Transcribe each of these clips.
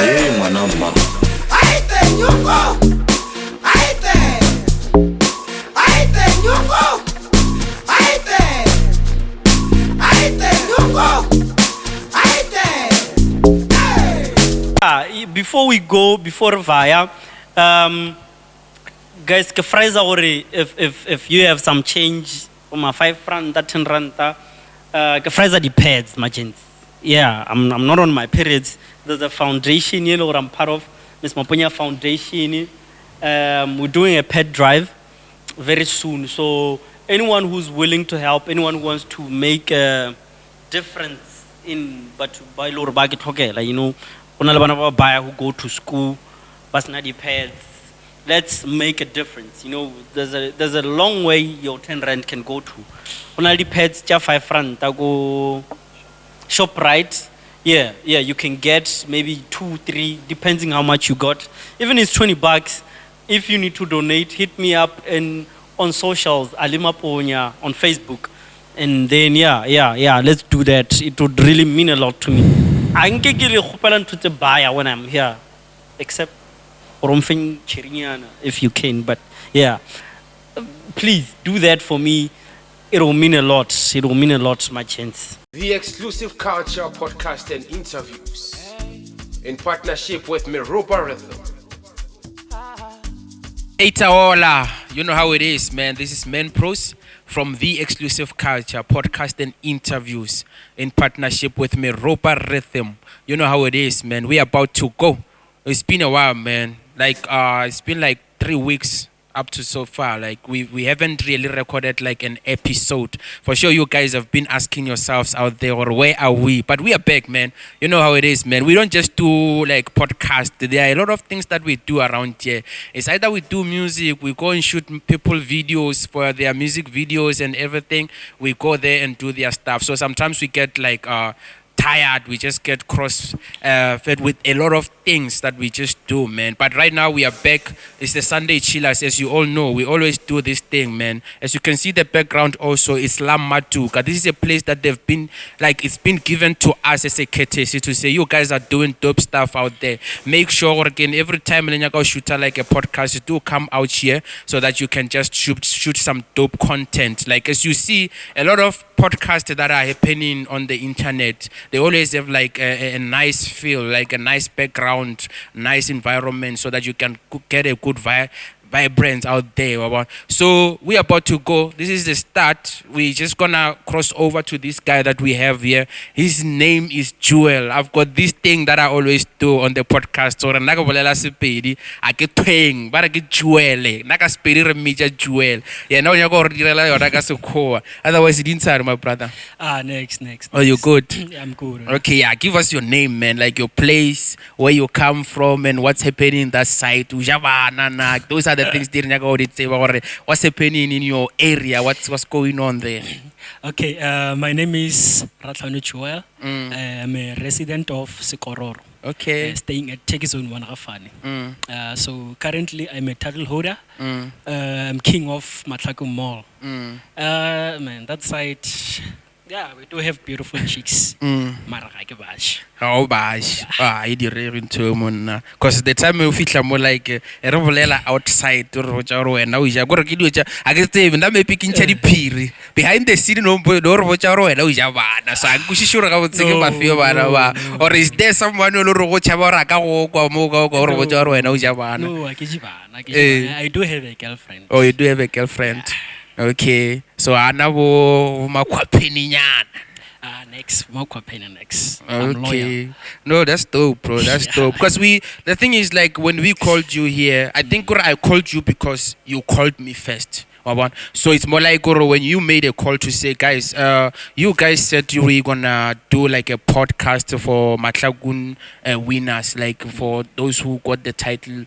Aye, mwanama. Aite nyuko. Aite. Aite nyuko. Aite. Aite nyuko. Aite. Before via, guys, ke phrase if you have some change on my 5 rand, 10 rand, ke phrase the pads, my gents. Yeah, I'm not on my periods. There's a foundation here, or I'm part of Miss Maponya Foundation. We're doing a pet drive very soon. So anyone who's willing to help, anyone who wants to make a difference in, but by Lord Bagit, okay, like, you know, buyer who go to school, but not the pets. Let's make a difference. You know, there's a long way your 10 rand can go to. Only the pets, just 5 rand, I go shop right. Yeah, you can get maybe 2, 3, depending how much you got. Even if it's $20, if you need to donate, hit me up on socials, Alimaponya on Facebook. And then, yeah, let's do that. It would really mean a lot to me. I can get to buy when I'm here, except if you can. But yeah, please do that for me. It will mean a lot. It will mean a lot, my chance. The exclusive culture podcast and interviews in partnership with Miropa Rhythm. Hey Taola, you know how it is, man. This is Men Pros from The Exclusive Culture podcast and interviews in partnership with Miropa Rhythm. You know how it is, man. We're about to go. It's been a while, man. Like it's been like 3 weeks up to so far. Like we haven't really recorded like an episode. For sure you guys have been asking yourselves out there, or where are we? But we are back, man. You know how it is, man. We don't just do like podcast. There are a lot of things that we do around here. It's either we do music, we go and shoot people videos for their music videos and everything. We go there and do their stuff. So sometimes we get like tired, we just get fed with a lot of things that we just do, man. But right now we are back. It's the Sunday Chillas, as you all know. We always do this thing, man. As you can see the background also, it's Lammatuka. This is a place that they've been, like, it's been given to us as a courtesy to say, you guys are doing dope stuff out there. Make sure, again, every time you go shoot like a podcast, you do come out here so that you can just shoot some dope content. Like, as you see, a lot of podcasts that are happening on the internet, they always have like a nice feel, like a nice background, nice environment, so that you can get a good vibrance out there. So we're about to go. This is the start. We're just gonna cross over to this guy that we have here. His name is Jewel. I've got this thing that I always do on the podcast. So I get twang, but I get Jewel. Naka spedi re meja Jewel. Yeah, now you go direla yona ka sekgowa. Otherwise it didn't, my brother. Next. Oh, you good? Yeah, I'm good. Okay, yeah. Give us your name, man. Like your place, where you come from, and what's happening in that site. Those are the things what's happening in your area, what's going on there. Okay, my name is Ratlhano Joel. I'm a resident of Sekororo. Okay. Staying at Tekizone Wanagafane. So currently I'm a title holder. I'm king of Matlaku Mall. Man, that site, yeah, we do have beautiful chicks. Oh, bash. Because the time we feel more like a outside or now we are going to get I guess they even may picking cherry peer behind the scene no door watch our way. So I'm sure I would say my fear. Or is there someone who watch our or watch our way? No, I do have a girlfriend. Oh, you do have a girlfriend? Okay. So I know my next. Okay. No, that's dope, bro. That's dope. Because the thing is, like, when we called you here, I think I called you because you called me first. So it's more like when you made a call to say, guys, you guys said you were gonna do like a podcast for Matlagun winners, like for those who got the title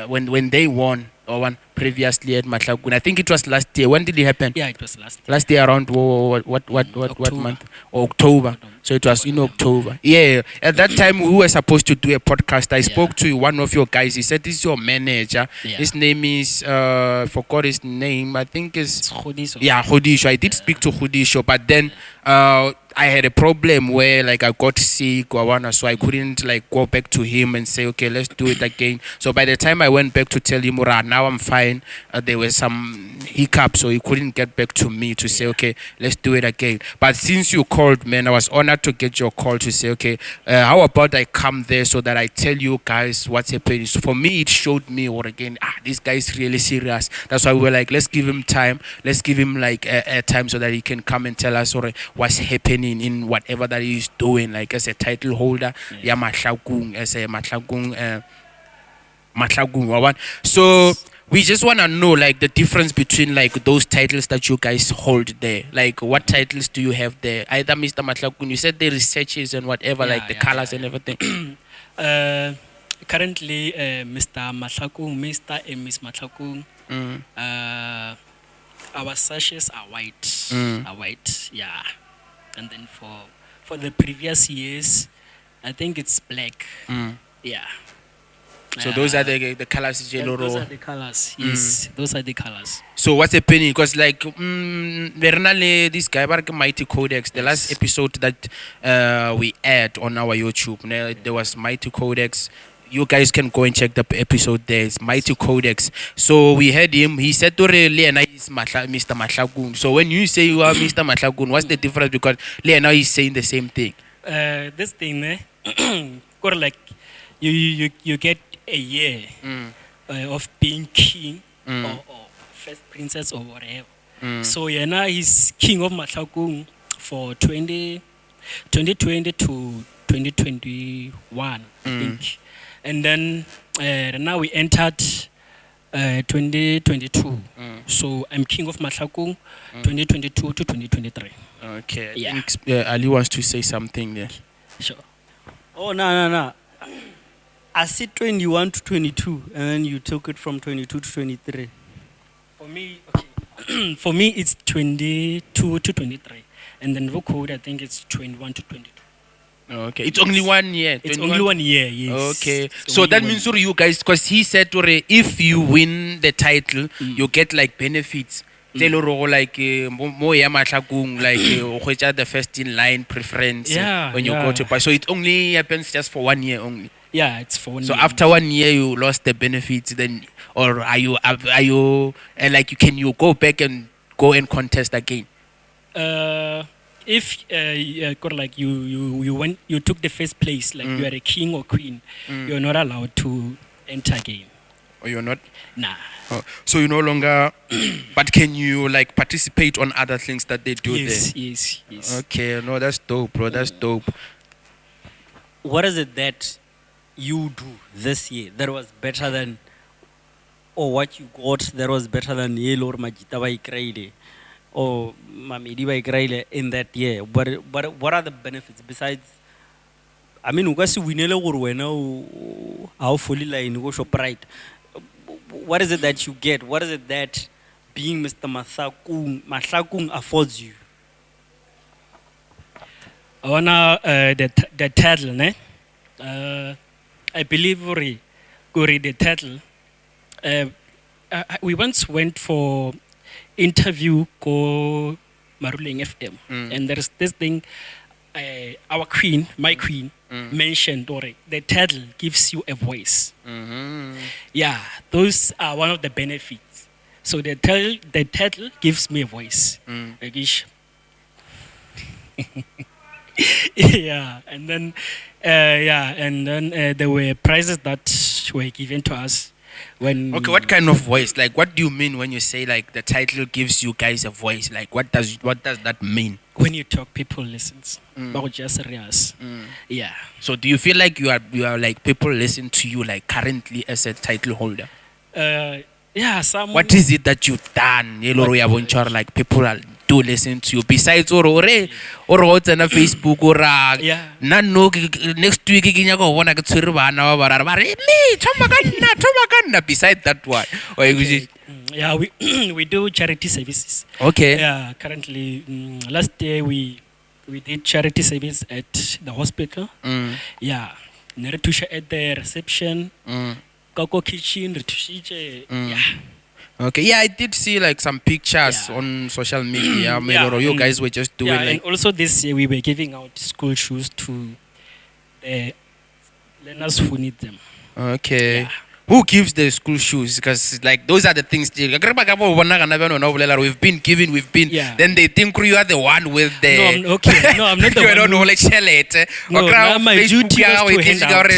when they won or previously at Matlagun. I think it was last year. When did it happen? Yeah, it was last year. Last year around what month? October. So it was in October. Yeah. At that time we were supposed to do a podcast. I spoke to one of your guys. He said this is your manager. Yeah. His name is forgot his name. I think it's Khodisho. Yeah, Khodisho. I did speak to Khodisho, but then I had a problem where like I got sick or whatnot, so I couldn't like go back to him and say, okay, let's do it again. So by the time I went back to tell him, "Ora, now I'm fine," there were some hiccups, so he couldn't get back to me to say, okay, let's do it again. But since you called, man, I was honored to get your call to say, okay, how about I come there so that I tell you guys what's happening. So for me, it showed me, or again, this guy is really serious. That's why we were like, let's give him time. Let's give him like a time so that he can come and tell us or what's happening in whatever that he's doing, like as a title holder, yeah, Matlakung, as a Matlakung, Matlakung. So we just want to know like the difference between like those titles that you guys hold there. Like what titles do you have there? Either Mr. Matlakung, you said the researches and whatever, like the colors and everything. Currently, Mr. Matlakung, Mr. and Miss Matlakung, our sashes are white. Are white, yeah. And then for the previous years, I think it's black. Yeah. So those are the colors, those are the colors. Yes, those are the colors. So what's happening? Because like this guy Mighty Codex, the last episode that we aired on our YouTube, there was Mighty Codex. You guys can go and check the episode there. It's Mighty Codex. So we heard him. He said to Leona is Mr. Matlakung. So when you say you are Mr. Matlakung, what's the difference? Because Leona is saying the same thing. This thing, like you get a year of being king or first princess or whatever. So Yena is king of Matlakung for 2020 to 2021, I think. And then now we entered 2022. So I'm king of Matlakung 2022 to 2023. Okay. Yeah. I think, Ali wants to say something there. Sure. Oh, no. I said 21 to 22, and then you took it from 22 to 23. For me, okay. For me, it's 22 to 23. And then the code, I think it's 21 to 22. Okay, it's only 1 year. It's only 1 year, yes. Okay, so that means you guys, because he said if you win the title, you get like benefits. Like more Matlakung, like the first in line preference when you go to buy. So it only happens just for 1 year only. Yeah, it's for 1 year. So after 1 year, you lost the benefits. Then, or are you like can you go back and go and contest again? If like you took the first place, like you are a king or queen, you're not allowed to enter again. Or you're not? Nah. Oh, so you no longer. But can you like participate on other things that they do Yes, there? yes. Okay, no, that's dope, bro. That's dope. What is it that you do this year that was better than, or what you got that was better than Yale or Majita by Kraile or Mamedi by Kraile in that year? But what are the benefits besides? I mean, we winele gore wena how fully line go shop right. What is it that you get? What is it that being Mr. Matlakung affords you? I wanna the title, ne? I believe the title. We once went for interview go Maruleng FM, and there's this thing. Our queen, my queen, mentioned the title gives you a voice. Yeah, those are one of the benefits. So the title gives me a voice. Yeah, and then there were prizes that were given to us. When Okay, what kind of voice? Like, what do you mean when you say like the title gives you guys a voice? Like, what does that mean? When you talk, people listens. But just serious. Yeah. So, do you feel like you are like people listen to you like currently as a title holder? Yeah. Some. What is it that you've done? Like people do listen to you besides or what's on Facebook or next week me beside that one. Okay. Yeah, we do charity services. Okay. Yeah, currently last year we did charity service at the hospital. Yeah, at the reception. Kako kitchen, yeah. Okay, yeah, I did see like some pictures Yeah. on social media. Yeah, You and- guys were just doing Yeah, like and also this year we were giving out school shoes to the learners who need them. okay. Yeah. Who gives the school shoes? Because like those are the things. We've been giving, Yeah. Then they think you are the one with the. No, I'm okay. No, I'm not the You one don't know, who- like, shell it. No, now my Facebook, duty was to hand out.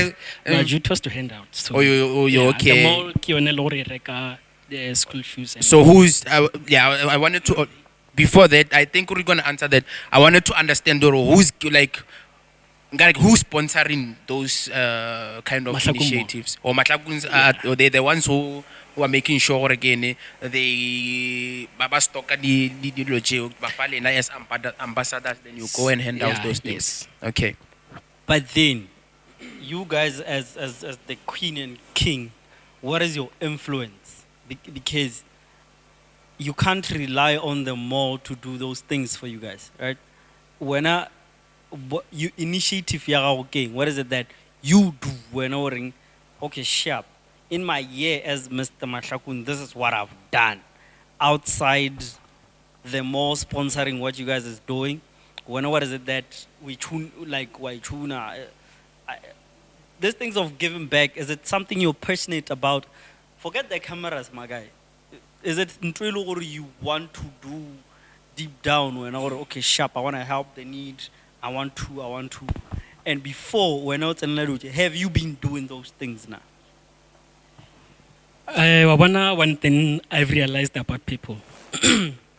My Um, duty was to hand out. So, Oh, you yeah, okay. The mall, ke yone lori reka the school shoes. And So who's I wanted to before that I think we're gonna answer that. I wanted to understand who's like who's sponsoring those kind of Mahlaku Mall. initiatives or Matlakuns or they're the ones who are making sure again they baba stock the dilo as ambassadors, then you go and hand out Yeah, those things. yes. Okay. But then, you guys as the queen and king, what is your influence? Because you can't rely on the mall to do those things for you guys, right? When you initiative ya gago keng, what is it that you do when ring okay sharp in my year as Mr. Mahlakun, this is what I've done outside the mall sponsoring what you guys is doing. What is it that we tune like why tuna? These things of giving back, is it something you're passionate about? Forget the cameras, my guy. Is it or you want to do deep down when okay sharp, I want to help the need, I want to. And before when I was in Laruche, have you been doing those things now? One thing I've realized about people,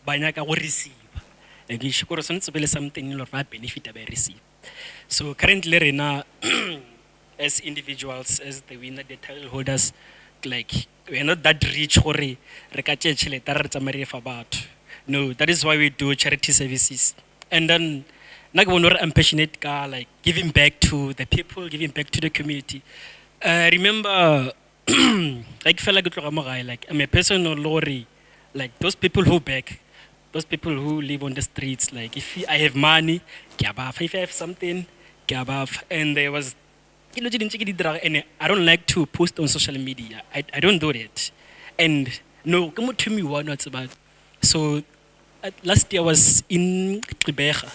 by na ka go receive. Like you should be something you benefit by receive. So currently, Rena, as individuals, as the winner, the title holders, like we are not that rich or about. No, that is why we do charity services. And then I'm passionate like giving back to the people, giving back to the community. Remember like fela ke tloga mo gae, like I'm a personal lorry, like those people who beg, those people who live on the streets, like if I have money ke a ba fa, if I have something ke a ba fa. And there was and I don't like to post on social media. I don't do that. And no, come to me one what's about. So last year I was in Gqeberha.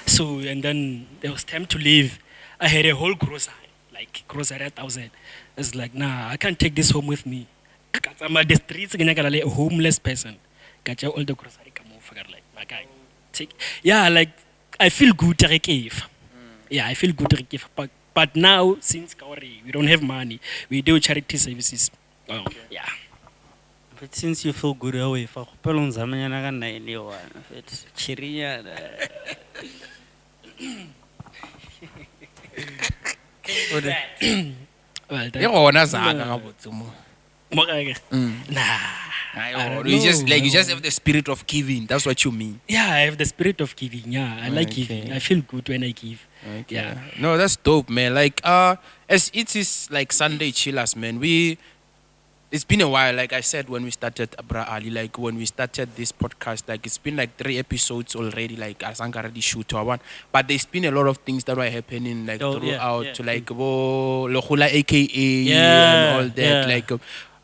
So and then there was time to leave. I had a whole grocery, like grocery 1,000. It's like, nah, I can't take this home with me. I'm at the streets, I'm a homeless person. Got all the grocery come over, like my guy. Take, yeah, like I feel good. Yeah, I feel good. But now, since we don't have money, we do charity services. Oh, yeah. But since you feel good away, for pelon zamanyana ka 91, it's chiriya. Well, Yeah, gona zaka gabotse mo. Nah. You just have the spirit of giving. That's what you mean. Yeah, I have the spirit of giving. Yeah, I like giving. I feel good when I give. Okay. Yeah. No, that's dope, man. Like, as it is like Sunday chillers, man. It's been a while, like I said when we started Abra Ali, like when we started this podcast, like it's been like 3 episodes already, like Asanka already shoot to one. But there's been a lot of things that were happening like throughout, like Lohula AKA and all that. Like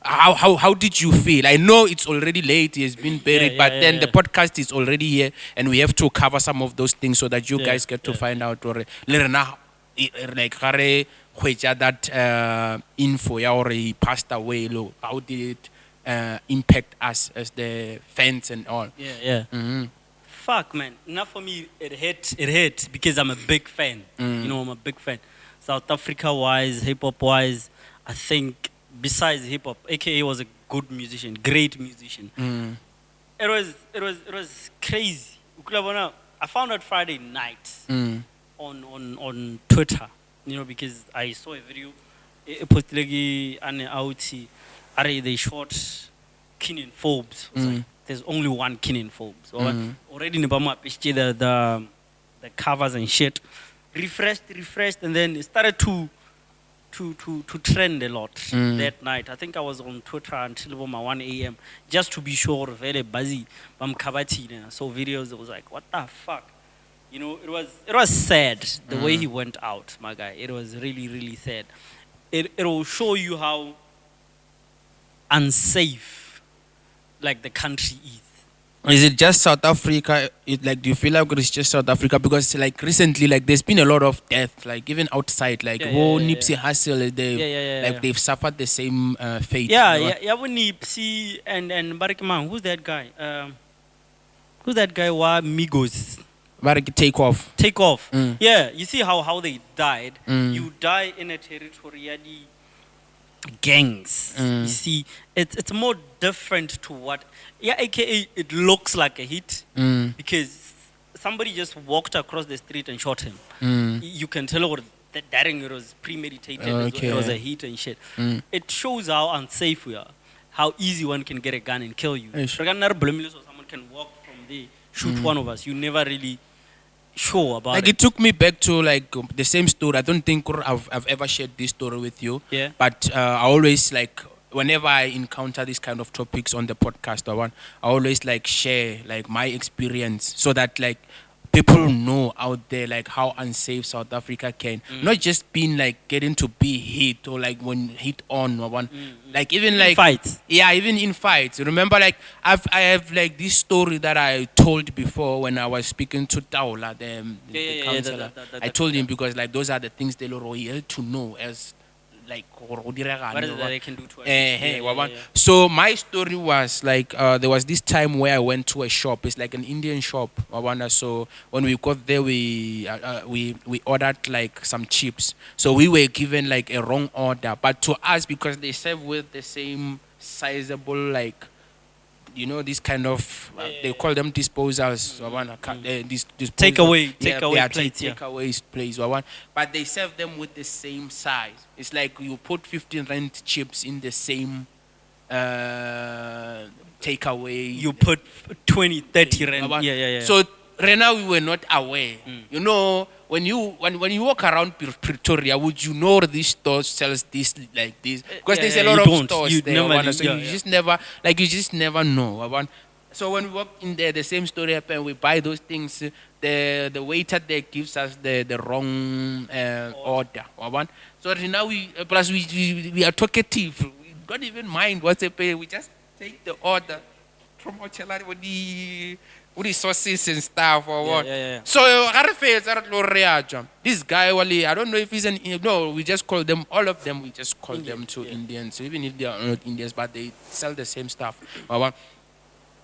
how did you feel? I know it's already late, it's been buried, but then the podcast is already here and we have to cover some of those things so that you guys get to find out or like that info or he passed away. How did it impact us as the fans and all? Fuck, man. Not for me. It hit because I'm a big fan. You know, I'm a big fan. South Africa wise, hip hop wise, I think besides hip hop, AKA was a good musician, great musician. It was crazy. I found out Friday night on Twitter. You know, because I saw a video, they shot Kenan Forbes. Like, there's only one Kenan Forbes. Already the covers and shit. Refreshed, and then it started to trend a lot that night. I think I was on Twitter until about 1 a.m. just to be sure, very busy. I saw videos, it was like, what the fuck? You know, it was sad the way he went out, my guy. It was really, really sad. It will show you how unsafe like the country is. Is it just South Africa? Do you feel like it's just South Africa? Because like recently, like there's been a lot of death, like even outside, like Nipsey Hussle, they've suffered the same fate. Nipsey and Barikman, who's that guy? Who's that guy? Migos. Take off. Take off. Mm. Yeah, you see how they died. Mm. You die in a territory, gangs. Mm. You see, it's more different to what. Yeah, AKA it looks like a hit because somebody just walked across the street and shot him. You can tell that it was premeditated. Okay. It was a hit and shit. It shows how unsafe we are. How easy one can get a gun and kill you. Someone can walk from there, shoot one of us. You never really sure about it took me back to like the same story. I don't think I've ever shared this story with you. Yeah. But I always like whenever I encounter these kind of topics on the podcast, I always like share like my experience so that like people know out there like how unsafe South Africa can not just being like getting to be hit or like when hit on or one like even in like fights. Yeah, even in fights. Remember like I have like this story that I told before when I was speaking to Taula, the counselor. I told him because like those are the things they loyal to know as like What is it that they can do to us? So my story was like there was this time where I went to a shop. It's like an Indian shop. So when we got there, we ordered like some chips. So we were given like a wrong order, but to us because they serve with the same sizable like. You know, this kind of they call them disposals. These Takeaway plates. Takeaways plates. But they serve them with the same size. It's like you put 15 rand chips in the same takeaway. You put 20, 30 rand. So right now we were not aware. You know, when you walk around Pretoria, would you know this store sells this like this? Because there's a lot of stores there. You just never know. So when we walk in there, the same story happened. We buy those things. The waiter there gives us the wrong order. So now we are talkative. We don't even mind what's happening. We just take the order from with the sauces and stuff or what. So this guy, I don't know if he's we just call them, all of them, we just call them to Indians. So even if they are not Indians, but they sell the same stuff.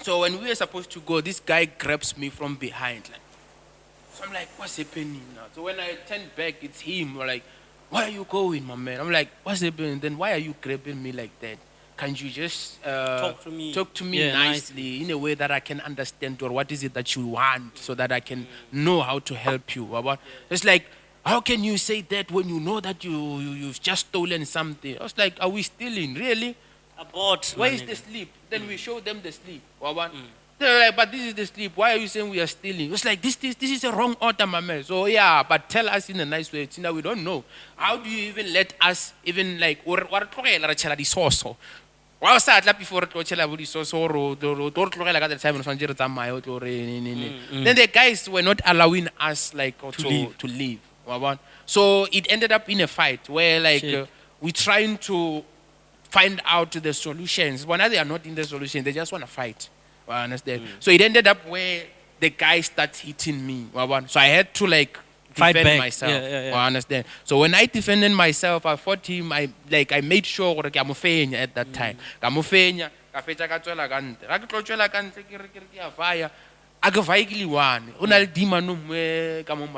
So when we were supposed to go, this guy grabs me from behind. So I'm like, what's happening now? So when I turn back, it's him. We're like, where are you going, my man? I'm like, what's happening? Then why are you grabbing me like that? Can't you just talk to me nicely in a way that I can understand, or what is it that you want so that I can know how to help you? It's like, how can you say that when you know that you've just stolen something? I was like, are we stealing? Really? Where is the sleep? Then we show them the sleep. They're like, but this is the sleep. Why are you saying we are stealing? It's like, this is a wrong order, my man. So yeah, but tell us in a nice way. We don't know. How do you even let us even like, then the guys were not allowing us like to leave. So it ended up in a fight where like we're trying to find out the solutions. When they are not in the solution, they just want to fight. I understand. So it ended up where the guy starts hitting me. So I had to like fight defend back. myself. I understand. So when I defended myself, I fought him. I made sure that I'm fenya at that time. I'm fenya. One. Una demon come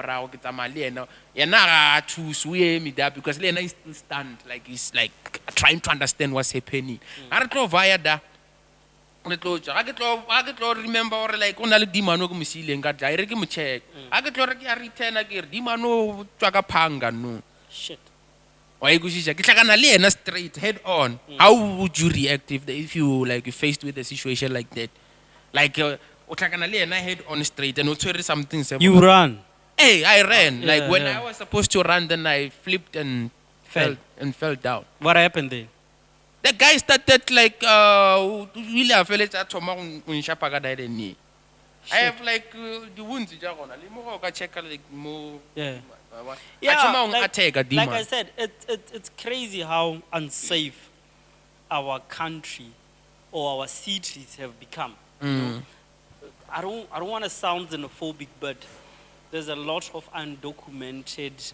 because Lena is still stunned, like he's like trying to understand what's happening. I don't via that. I get remember or like on the demon go missile got direct him check. I get return again. Demano twaka panga no. Shit. Why go straight head on? How would you react if you like you faced with a situation like that? Like head on straight and something. You run. Hey, I ran. I was supposed to run, then I flipped and fell down. What happened then? The guy started like really I felt it at I have like the wounds check like more. Like I said, it's crazy how unsafe our country or our cities have become. You know? I don't want to sound xenophobic, but there's a lot of undocumented,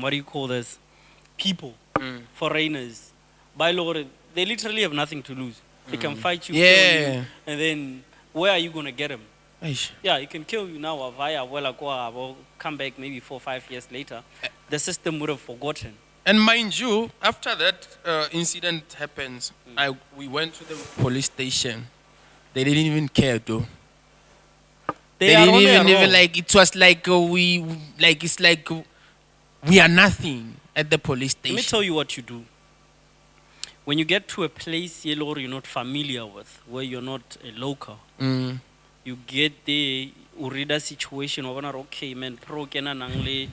what do you call this, people, foreigners. By law, they literally have nothing to lose. They can fight you, kill you, and then where are you going to get them? Yeah, he can kill you now, come back maybe 4 or 5 years later. The system would have forgotten. And mind you, after that incident happens, we went to the police station. They didn't even care, though. They didn't even like. It was like it's like we are nothing at the police station. Let me tell you what you do. When you get to a place you're not familiar with, where you're not a local, you get there, you read a situation, okay, man, pro the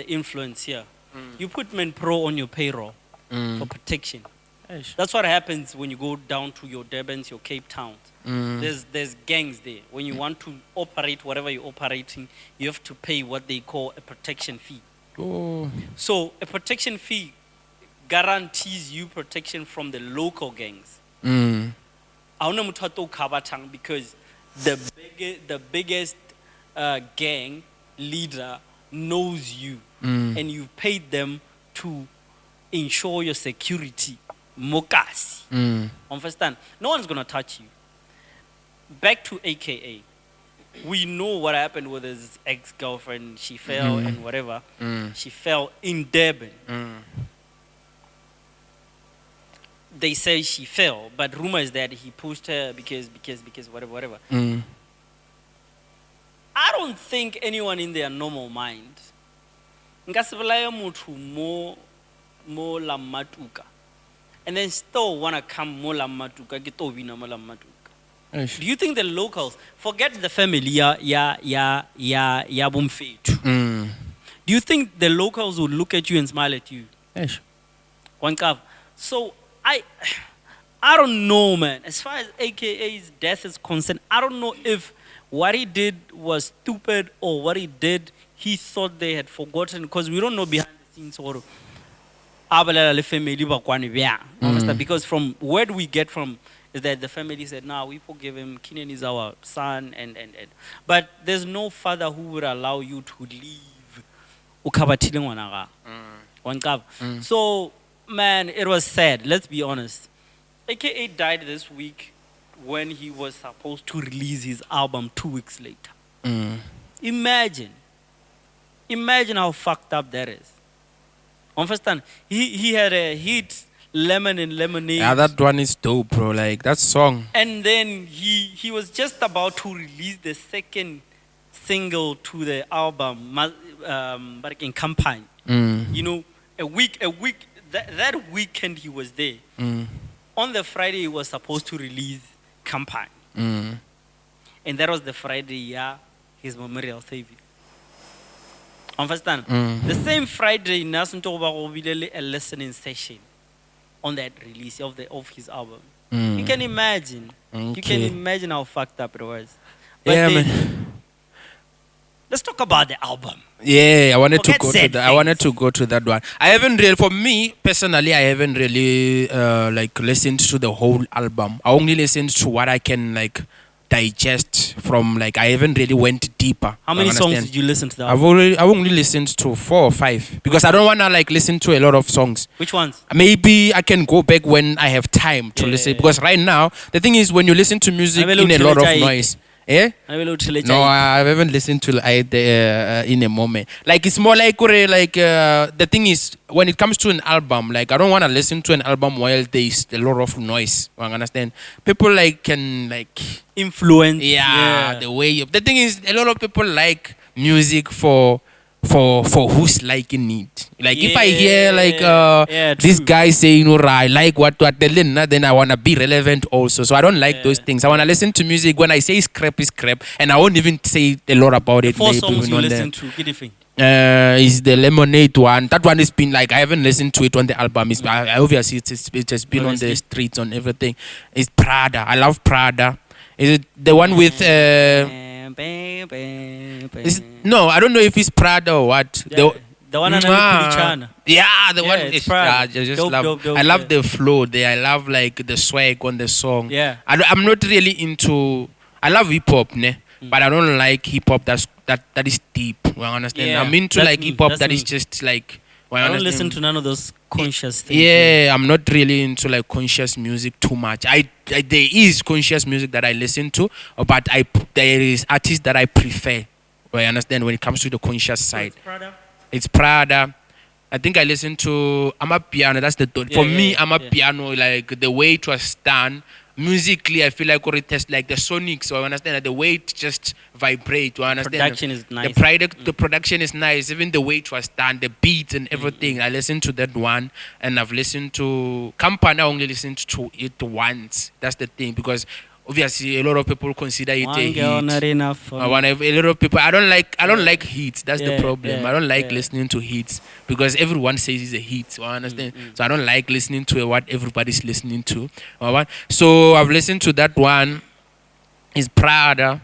influence here. You put men pro on your payroll for protection. That's what happens when you go down to your Durbans, your Cape Towns. There's gangs there. When you want to operate whatever you're operating, you have to pay what they call a protection fee. So a protection fee guarantees you protection from the local gangs. Because the biggest gang leader knows you, and you've paid them to ensure your security. Mokasi. Understand? No one's gonna touch you. Back to AKA. We know what happened with his ex-girlfriend. She fell and whatever. She fell in Durban. They say she fell, but rumor is that he pushed her because whatever. I don't think anyone in their normal mind more Lammatuka, and then still wanna come more Lammatuka, get over more Lammatuka. Do you think the locals forget the family? Do you think the locals would look at you and smile at you? So I don't know, man. As far as AKA's death is concerned, I don't know if what he did was stupid or what he did he thought they had forgotten, because we don't know behind the scenes or because from word we get from is that the family said, "Nah, we forgive him. Keenan is our son," and but there's no father who would allow you to leave. So, man, it was sad. Let's be honest. AKA died this week when he was supposed to release his album 2 weeks later. Imagine how fucked up that is. Understand? He had a hit, Lemon and Lemonade. Yeah, that one is dope, bro. Like, that song. And then he was just about to release the second single to the album, Barking Campaign. You know, a week, that weekend he was there. On the Friday, he was supposed to release Campaign. And that was the Friday, his memorial service. Understand? The same Friday, Nasun Toba a listening session on that release of his album. You can imagine. Okay. You can imagine how fucked up it was. But yeah, man. Let's talk about the album. Yeah, I wanted to go to that one. I haven't really, for me personally, I haven't really listened to the whole album. I only listened to what I can digest from. I haven't really went deeper. How many songs did you listen to the album? I've only listened to 4 or 5 because I don't want to listen to a lot of songs. Which ones? Maybe I can go back when I have time to listen, because right now the thing is when you listen to music in a lot of noise. Eh? No, I haven't listened to it in a moment. It's more the thing is, when it comes to an album, I don't want to listen to an album while there's a lot of noise. You understand? People can influence. Yeah, the way the thing is, a lot of people like music for who's liking it. If I hear this guy saying, I like what they learn, then I want to be relevant also. So I don't like those things. I want to listen to music. When I say scrap, is crap, and I won't even say a lot about it. 4 songs you listen to, is the Lemonade one. That one has been I haven't listened to it on the album. Obviously it has been on the streets, on everything. It's Prada. I love Prada. Is it the one with Bam, bam, bam. No, I don't know if it's Prada or what. The one on Mwah. Yeah, the Yeah, one. it's Prada. I just Dope, love. dope, dope, I love yeah. the flow there. I love like the swag on the song. Yeah. I'm not really into. I love hip hop, ne? But I don't like hip hop that is deep. Well, understand? Yeah, I'm into that's like me, hip hop that's that me. is just like. Well, I don't understand? listen to none of those conscious things. Yeah, I'm not really into like conscious music too much. There is conscious music that I listen to, but there is artists that I prefer. Well, I understand when it comes to the conscious side. It's Prada. I think I listen to Amapiano. That's the for me. Amapiano, like the way it was done musically. I feel like it has like the sonic. So I understand that the way it just vibrate. I understand Production is nice. The production is nice. Even the way it was done, the beat and everything. I listened to that one, and I've listened to Kampana. I only listened to it once. That's the thing, because obviously a lot of people consider it a One girl hit. not enough for me. A lot of people. I don't like hits. That's the Yeah, problem. yeah, I don't like yeah. listening to hits because everyone says it's a hit. So I understand. So I don't like listening to what everybody's listening to. Or what? So I've listened to that one. It's Prada,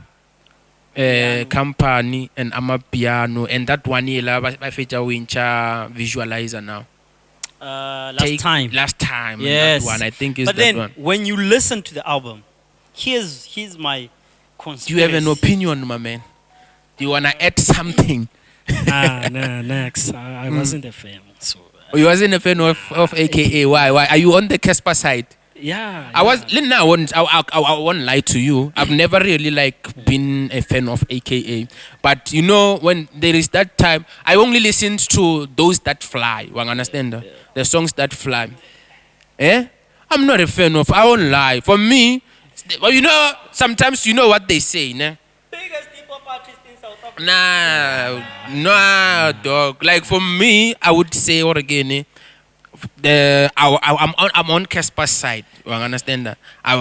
Company, and Amapiano, and that one here, I feature Wincha Visualizer now. Last time. Last time. and Yes. That one I think is But that then one. when you listen to the album, here's my conspiracy. Do you have an opinion, my man? Do you wanna add something? Nah, next. I wasn't a fan. So, You wasn't a fan of AKA. Why? Are you on the Casper side? yeah. I won't lie to you. I've never really like been a fan of AKA. But you know, when there is that time, I only listened to those that fly. You understand? The songs that fly. I'm not a fan of. I won't lie. For me, well, you know, sometimes you know what they say, ne? Biggest hip hop artist in South Africa. Nah, dog. Like for me, I would say what again? I'm on Casper's side. You understand that? I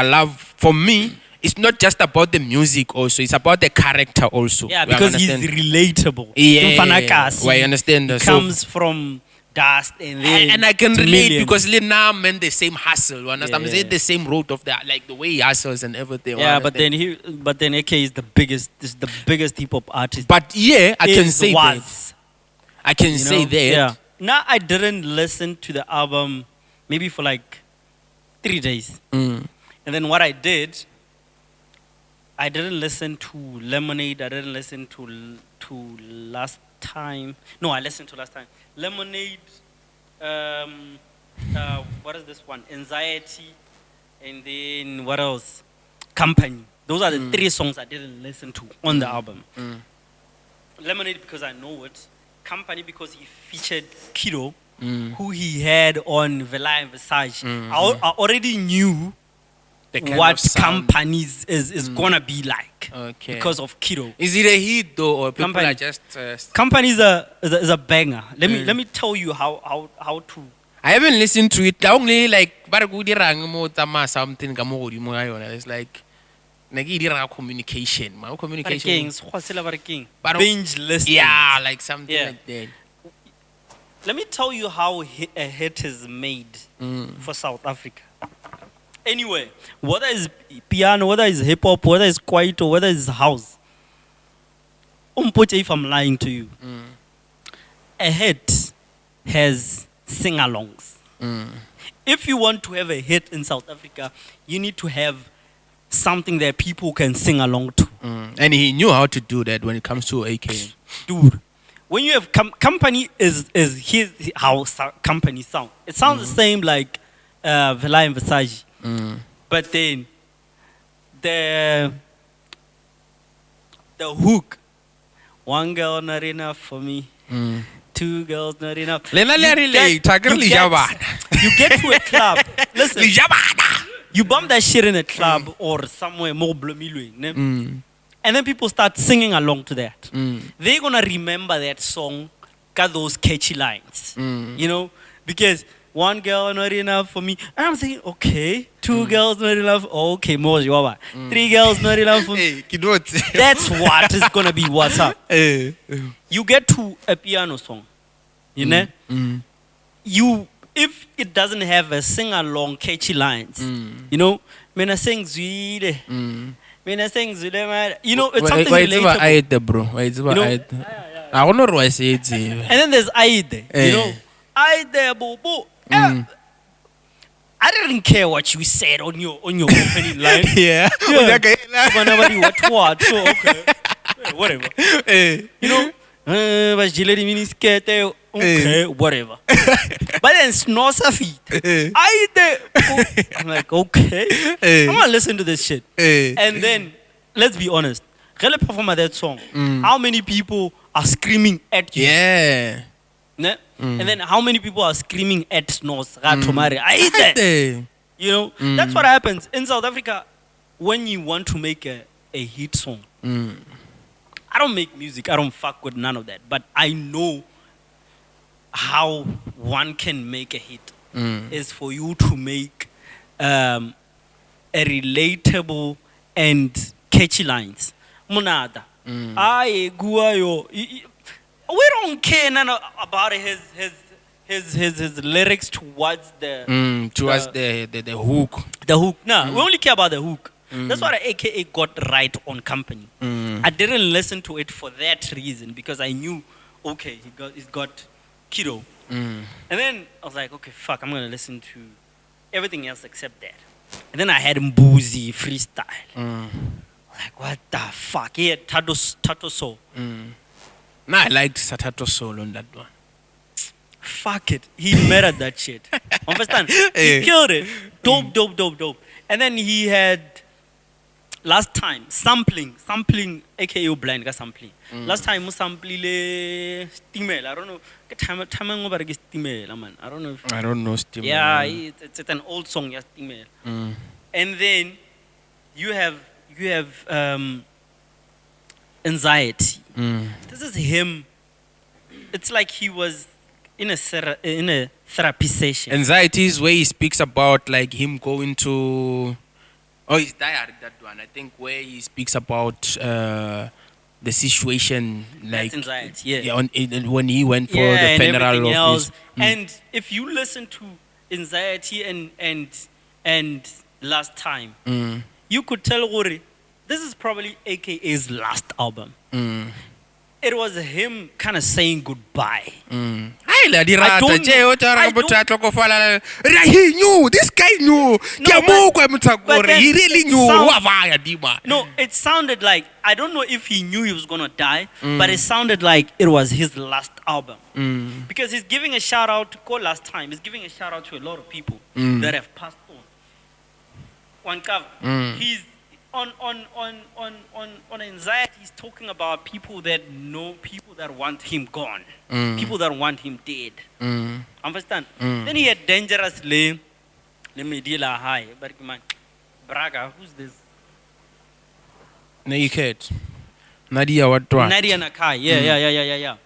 love. For me, it's not just about the music. Also, it's about the character also. Yeah, You because he's understand? relatable. Yeah, Mfanakasi. well, I understand that. He So- comes from dust and then and I can to relate millions. because now I'm in the same hustle. You understand? Yeah, I'm saying the same road of that, like the way he hustles and everything. you Yeah, but understand? then AK is the biggest hip hop artist. But yeah, I can say that. was. I can You say know? that. Yeah. Now I didn't listen to the album maybe for like 3 days. Mm. And then what I did, I didn't listen to Lemonade. I didn't listen to last time. No, I listened to last time. Lemonade. What is this one? Anxiety. And then what else? Company. Those are the 3 songs I didn't listen to on the album. Mm. Lemonade because I know it. Company because he featured Kido, Mm. who he had on Vela and Visage. Mhm. I already knew The kind what of sound. companies is gonna be like Okay. because of Kido. Is it a hit though, or people Company. are just? Company is a banger. Let me tell you how to. I haven't listened to it. I only like something. It's like communication. My communication. But- Binge listening. Yeah, like something Yeah. like that. Let me tell you how a hit is made for South Africa. Anyway, whether it's piano, whether it's hip hop, whether it's kwaito, whether it's house. If I'm lying to you, a hit has sing-alongs. If you want to have a hit in South Africa, you need to have something that people can sing along to. And he knew how to do that when it comes to AK. Dude, when you have company is his how company sound. It sounds the same like Vela and Visage. But then the hook, one girl not enough for me. 2 girls not enough. You get to a club. Listen, you bump that shit in a club or somewhere more blumilwing. And then people start singing along to that. They're gonna remember that song, got those catchy lines. You know? Because 1 girl not enough for me. And I'm thinking, okay, 2 girls not enough. Okay, more 3 girls not enough for me. That's what is gonna be what's up. You get to a piano song, you know? If it doesn't have a sing-along catchy lines, you know, when I sing Zwide, when I sing Zwide, you know, it's something relatable. bro. You know? I don't know what I say it. And then there's Aide, you know. Aide, boo, boo. I didn't care what you said on your opening line. Yeah. Nobody what. So okay. Whatever. You know. Was Gilady mini skate? Okay, whatever. But then Snossa feet. I'm like, okay. I'm gonna listen to this shit. And then let's be honest. Really perform that song. How many people are screaming at you? Yeah. Ne? And then how many people are screaming at Snos? You know, that's what happens in South Africa when you want to make a hit song. I don't make music. I don't fuck with none of that. But I know how one can make a hit is for you to make a relatable and catchy lines. Monada. Aye, guayo. We don't care none about his lyrics towards the the hook. The hook. No, we only care about the hook. That's what AKA got right on Company. I didn't listen to it for that reason because I knew, okay, he's got Kiddo. And then I was like, okay, fuck, I'm gonna listen to everything else except that. And then I had Mbuzi freestyle. Like, what the fuck? He had Tato Soul. Nah, I liked Satato Soul on that one. Fuck it. He murdered that shit. Understand? He killed it. Dope. And then he had last time sampling aka blind ka sampling. Last time samplile Stimela. I don't know. Time over Stimela, man. I don't know. I don't know Stimela. Yeah, it's an old song, yeah, Stimela. And then you have anxiety. This is him. It's like he was in a therapy session. Anxiety is where he speaks about like him going to his diary, that one. I think where he speaks about the situation, like that's anxiety, when he went for the funeral of else. his. And if you listen to anxiety and last time, you could tell Uri, this is probably AKA's last album. It was him kind of saying goodbye. He knew. This guy knew. He really knew. No, it sounded like, I don't know if he knew he was going to die, but it sounded like it was his last album. Because he's giving a shout out to Ko last time. He's giving a shout out to a lot of people that have passed on. One cover. He's on anxiety. He's talking about people that know, people that want him gone, people that want him dead. Understand? Then he had Dangerously. Let me deal a high. Braga, who's this? Naked. Nadia what? Nadia Nakai. Yeah.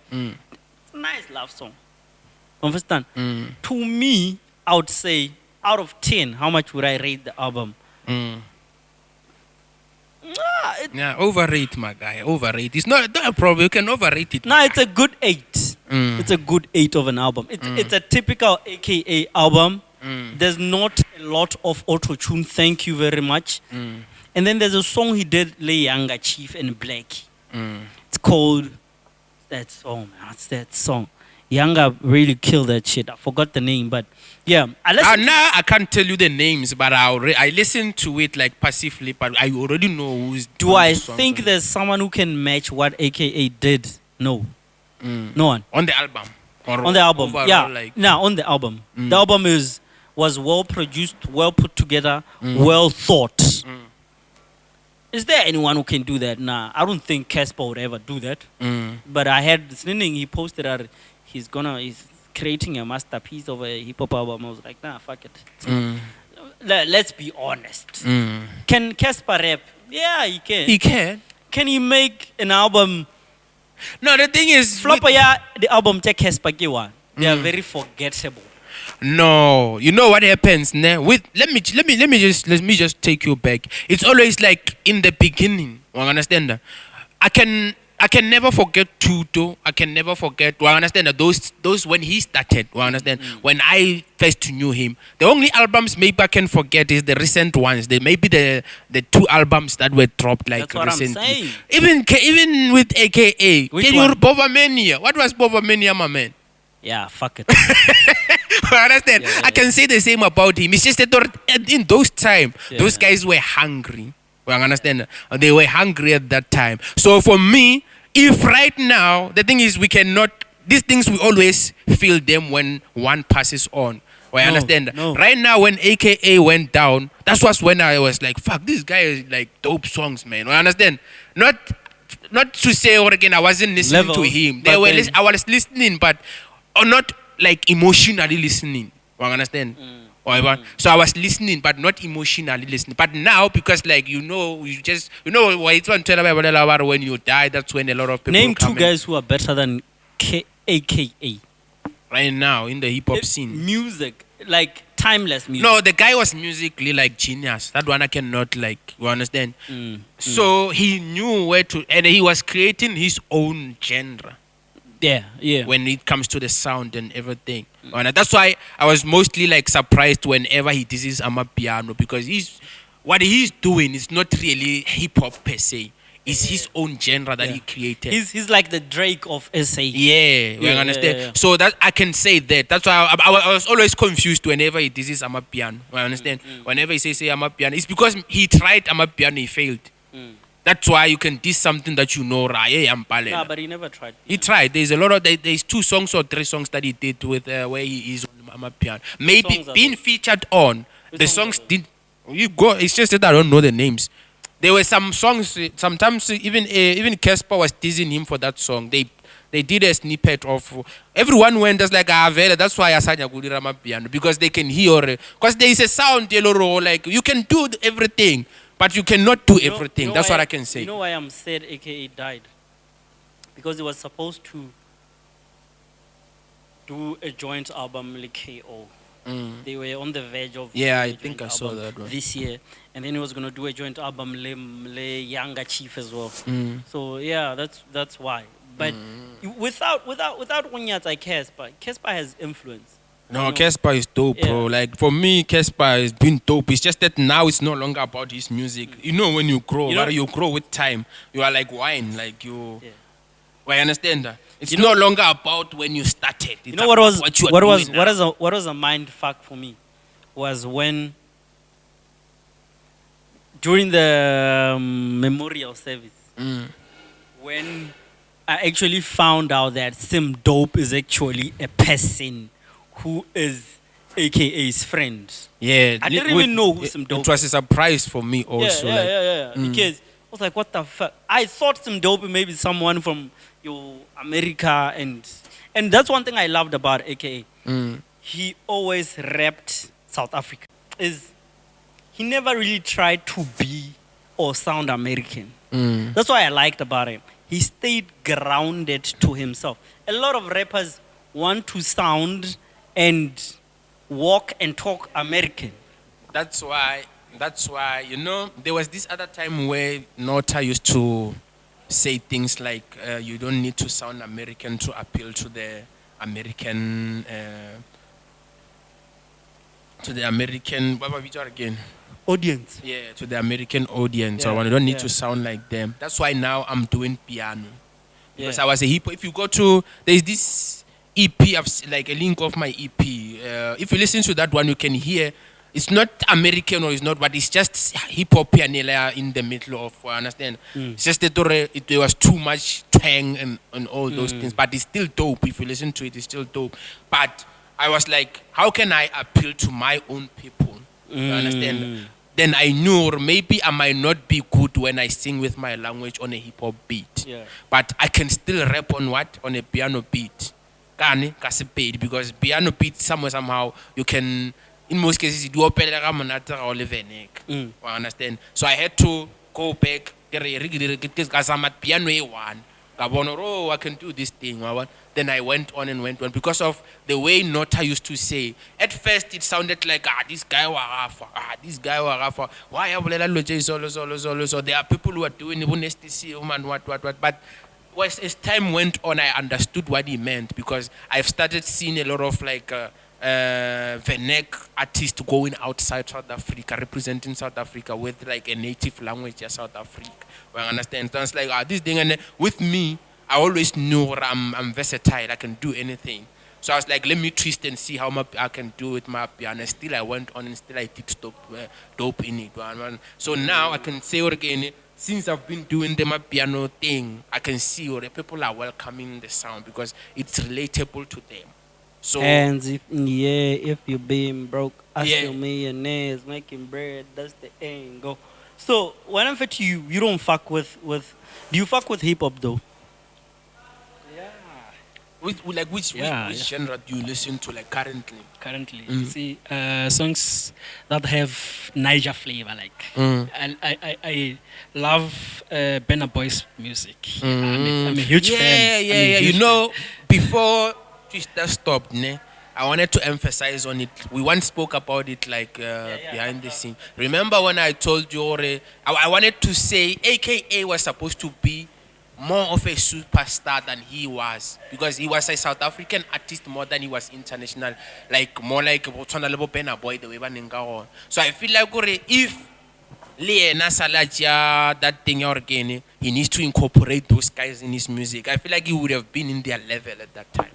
Nice love song. Understand? To me, I would say out of 10, how much would I rate the album? Overrate, my guy. Overrate. It's not a problem. You can overrate it. No, it's a good 8. It's a good 8 of an album. It's a typical AKA album. There's not a lot of auto-tune. Thank you very much. And then there's a song he did, Le Younger Chief and Blackie. It's called that song. What's that song? Younger really killed that shit. I forgot the name, but yeah. Now I can't tell you the names, but I listen to it like passively, but I already know who's. Do I think there's someone who can match what AKA did? No. No one. On the album? On the album, overall, yeah. Like... No, on the album. The album was well produced, well put together, well thought. Is there anyone who can do that? Nah, I don't think Casper would ever do that. But I had this thing he posted out. He's creating a masterpiece of a hip hop album. I was like, nah, fuck it. Let's be honest. Can Casper rap? Yeah, he can. He can. Can he make an album? No, the thing is, Flopper, the album take Casper one. They are very forgettable. No, you know what happens now? Let me just take you back. It's always like in the beginning. You understand that? I can never forget Tuto. I can never forget. Well, I understand that those when he started. Well, I understand when I first knew him. The only albums maybe I can forget is the recent ones. Maybe the two albums that were dropped like That's what recently. I'm saying. Even with AKA. Which Can you one? Bovamania? What was Bovamania, my man? Yeah, fuck it. I understand. Yeah, I can say the same about him. It's just that in those time, Yeah. those guys were hungry. Well, I understand. They were hungry at that time. So for me, if right now, the thing is we cannot, these things we always feel them when one passes on. Well, I No, understand. no. Right now when AKA went down, that was when I was like, fuck, this guy is like dope songs, man. Well, I understand. Not to say or again, I wasn't listening to Levels, him. but then- I was listening, but not like emotionally listening. Well, I understand. So I was listening, but not emotionally listening. But now, because like you know, why it's one tell about when you die. That's when a lot of people Name come two guys who are better than AKA. right now in the hip hop scene. Music, like timeless music. No, the guy was musically like genius. That one I cannot like. You understand? So he knew where to, and he was creating his own genre Yeah. when it comes to the sound and everything. And that's why I was mostly like surprised whenever he disses Amapiano, because what he's doing is not really hip hop per se. It's his own genre that he created. He's like the Drake of SA. Yeah, you understand. yeah. So that I can say that. That's why I was always confused whenever he disses Amapiano. You understand? Whenever he says Amapiano, it's because he tried Amapiano, he failed. That's why you can diss something that you know, right? Nah, but he never tried. He tried. There's a lot of there's 2 songs or 3 songs that he did with where he is on Amapiano. Maybe songs are being those? featured on Which the songs songs are did. You go. It's just that I don't know the names. There were some songs. Sometimes even Casper was teasing him for that song. They did a snippet of. Everyone went just like that's why I sang Amapiano, because they can hear. Because there is a sound, like you can do everything. But you cannot do everything. That's what I can say. You know why I'm sad AKA died? Because he was supposed to do a joint album like KO. They were on the verge of Yeah, doing I a think joint I saw album that one. this year, and then he was gonna do a joint album le Younger Chief as well. So yeah, that's why. But without Unyata Casper has influence. No, You know? Casper is dope, bro. Yeah. Like for me, Casper has been dope. It's just that now it's no longer about his music. You know, when you grow, You know- but you grow with time. You are like wine, like you. Yeah. Well, I understand that. It's You no longer about when you started. It's You know what was what you are what was doing what now. is a what was a mind fuck for me was when during the memorial service when I actually found out that Sim Dope is actually a person who is AKA's friend. Yeah, I didn't even know who Sim Dope It was a surprise for me also. yeah. Because I was like, what the fuck? I thought Sim Dope maybe someone from your America and that's one thing I loved about AKA. He always rapped South Africa. He never really tried to be or sound American. That's what I liked about him. He stayed grounded to himself. A lot of rappers want to sound and walk and talk American. That's why, there was this other time where Nota used to say things like, you don't need to sound American to appeal to the American, what were we talking again? Audience. Yeah, to the American audience. Yeah, I don't need yeah. to sound like them. That's why now I'm doing piano. Because Yeah. I was a hip hop. If you go to, there's this EP, like a link of my EP. If you listen to that one, you can hear it's not American or it's not, but it's just hip hop piano in the middle of, understand? It's just that there was too much twang and all those things, but it's still dope. If you listen to it, it's still dope. But I was like, how can I appeal to my own people? You understand? Then I knew, or maybe I might not be good when I sing with my language on a hip hop beat. Yeah. But I can still rap on what? On a piano beat. Because piano beat somehow you can, in most cases, you do open like a Monada or You understand? So I had to go back. Because I'm at piano A1. I can do this thing. Then I went on because of the way Nota used to say. At first it sounded like this guy warafa. Why so there are people who are doing what. But as time went on, I understood what he meant, because I've started seeing a lot of like Venek artists going outside South Africa, representing South Africa with like a native language of South Africa. Well, I understand. So it's like this thing, and with me, I always knew I'm versatile. I can do anything. So I was like, let me twist and see how I can do with my piano. And still I went on and still I did dope in it. So now I can say again, since I've been doing the my piano thing, I can see where people are welcoming the sound because it's relatable to them. So And if you're being broke, I still millionaires making bread. That's the angle. So when I'm to you, you don't fuck with. Do you fuck with hip hop though? which genre do you listen to like currently? Currently, you see songs that have Niger flavor. Like I love Burna Boy's music. I'm a huge fan. Yeah. You know, before Twister stopped, I wanted to emphasize on it. We once spoke about it like behind the scene. Remember when I told you, I wanted to say AKA was supposed to be more of a superstar than he was, because he was a South African artist more than he was international, like more like Burna Boy the way banenga. So I feel like if Liena Salaja that thing again, he needs to incorporate those guys in his music. I feel like he would have been in their level at that time.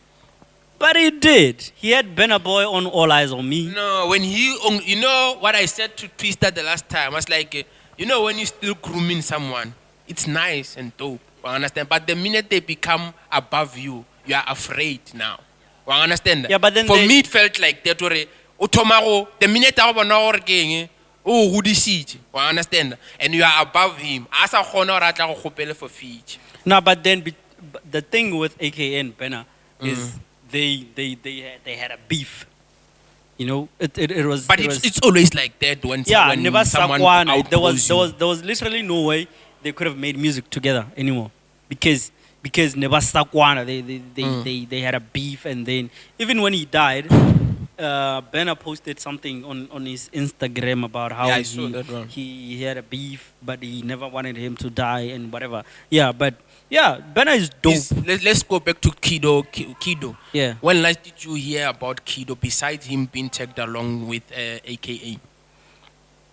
But he did. He had Burna Boy on All Eyes on Me. No, when you know what I said to Twister the last time, I was like, you know, when you still grooming someone, it's nice and dope. I understand. But the minute they become above you, you are afraid now. I understand that? Yeah, but then for me, it felt like that. The minute I was not working, who this is? I understand. And you are above him. As a honor, I for feet. No, but then the thing with AKA and Burna is they had a beef. You know, it was. But it's always like that when someone outgrows you. There was literally no way they could have made music together anymore because never sakwana. They had a beef, and then even when he died, Burna posted something on his Instagram about how he had a beef, but he never wanted him to die and whatever. Yeah, but yeah, Burna is dope. Let's go back to Kido. Yeah. When last did you hear about Kido besides him being tagged along with AKA?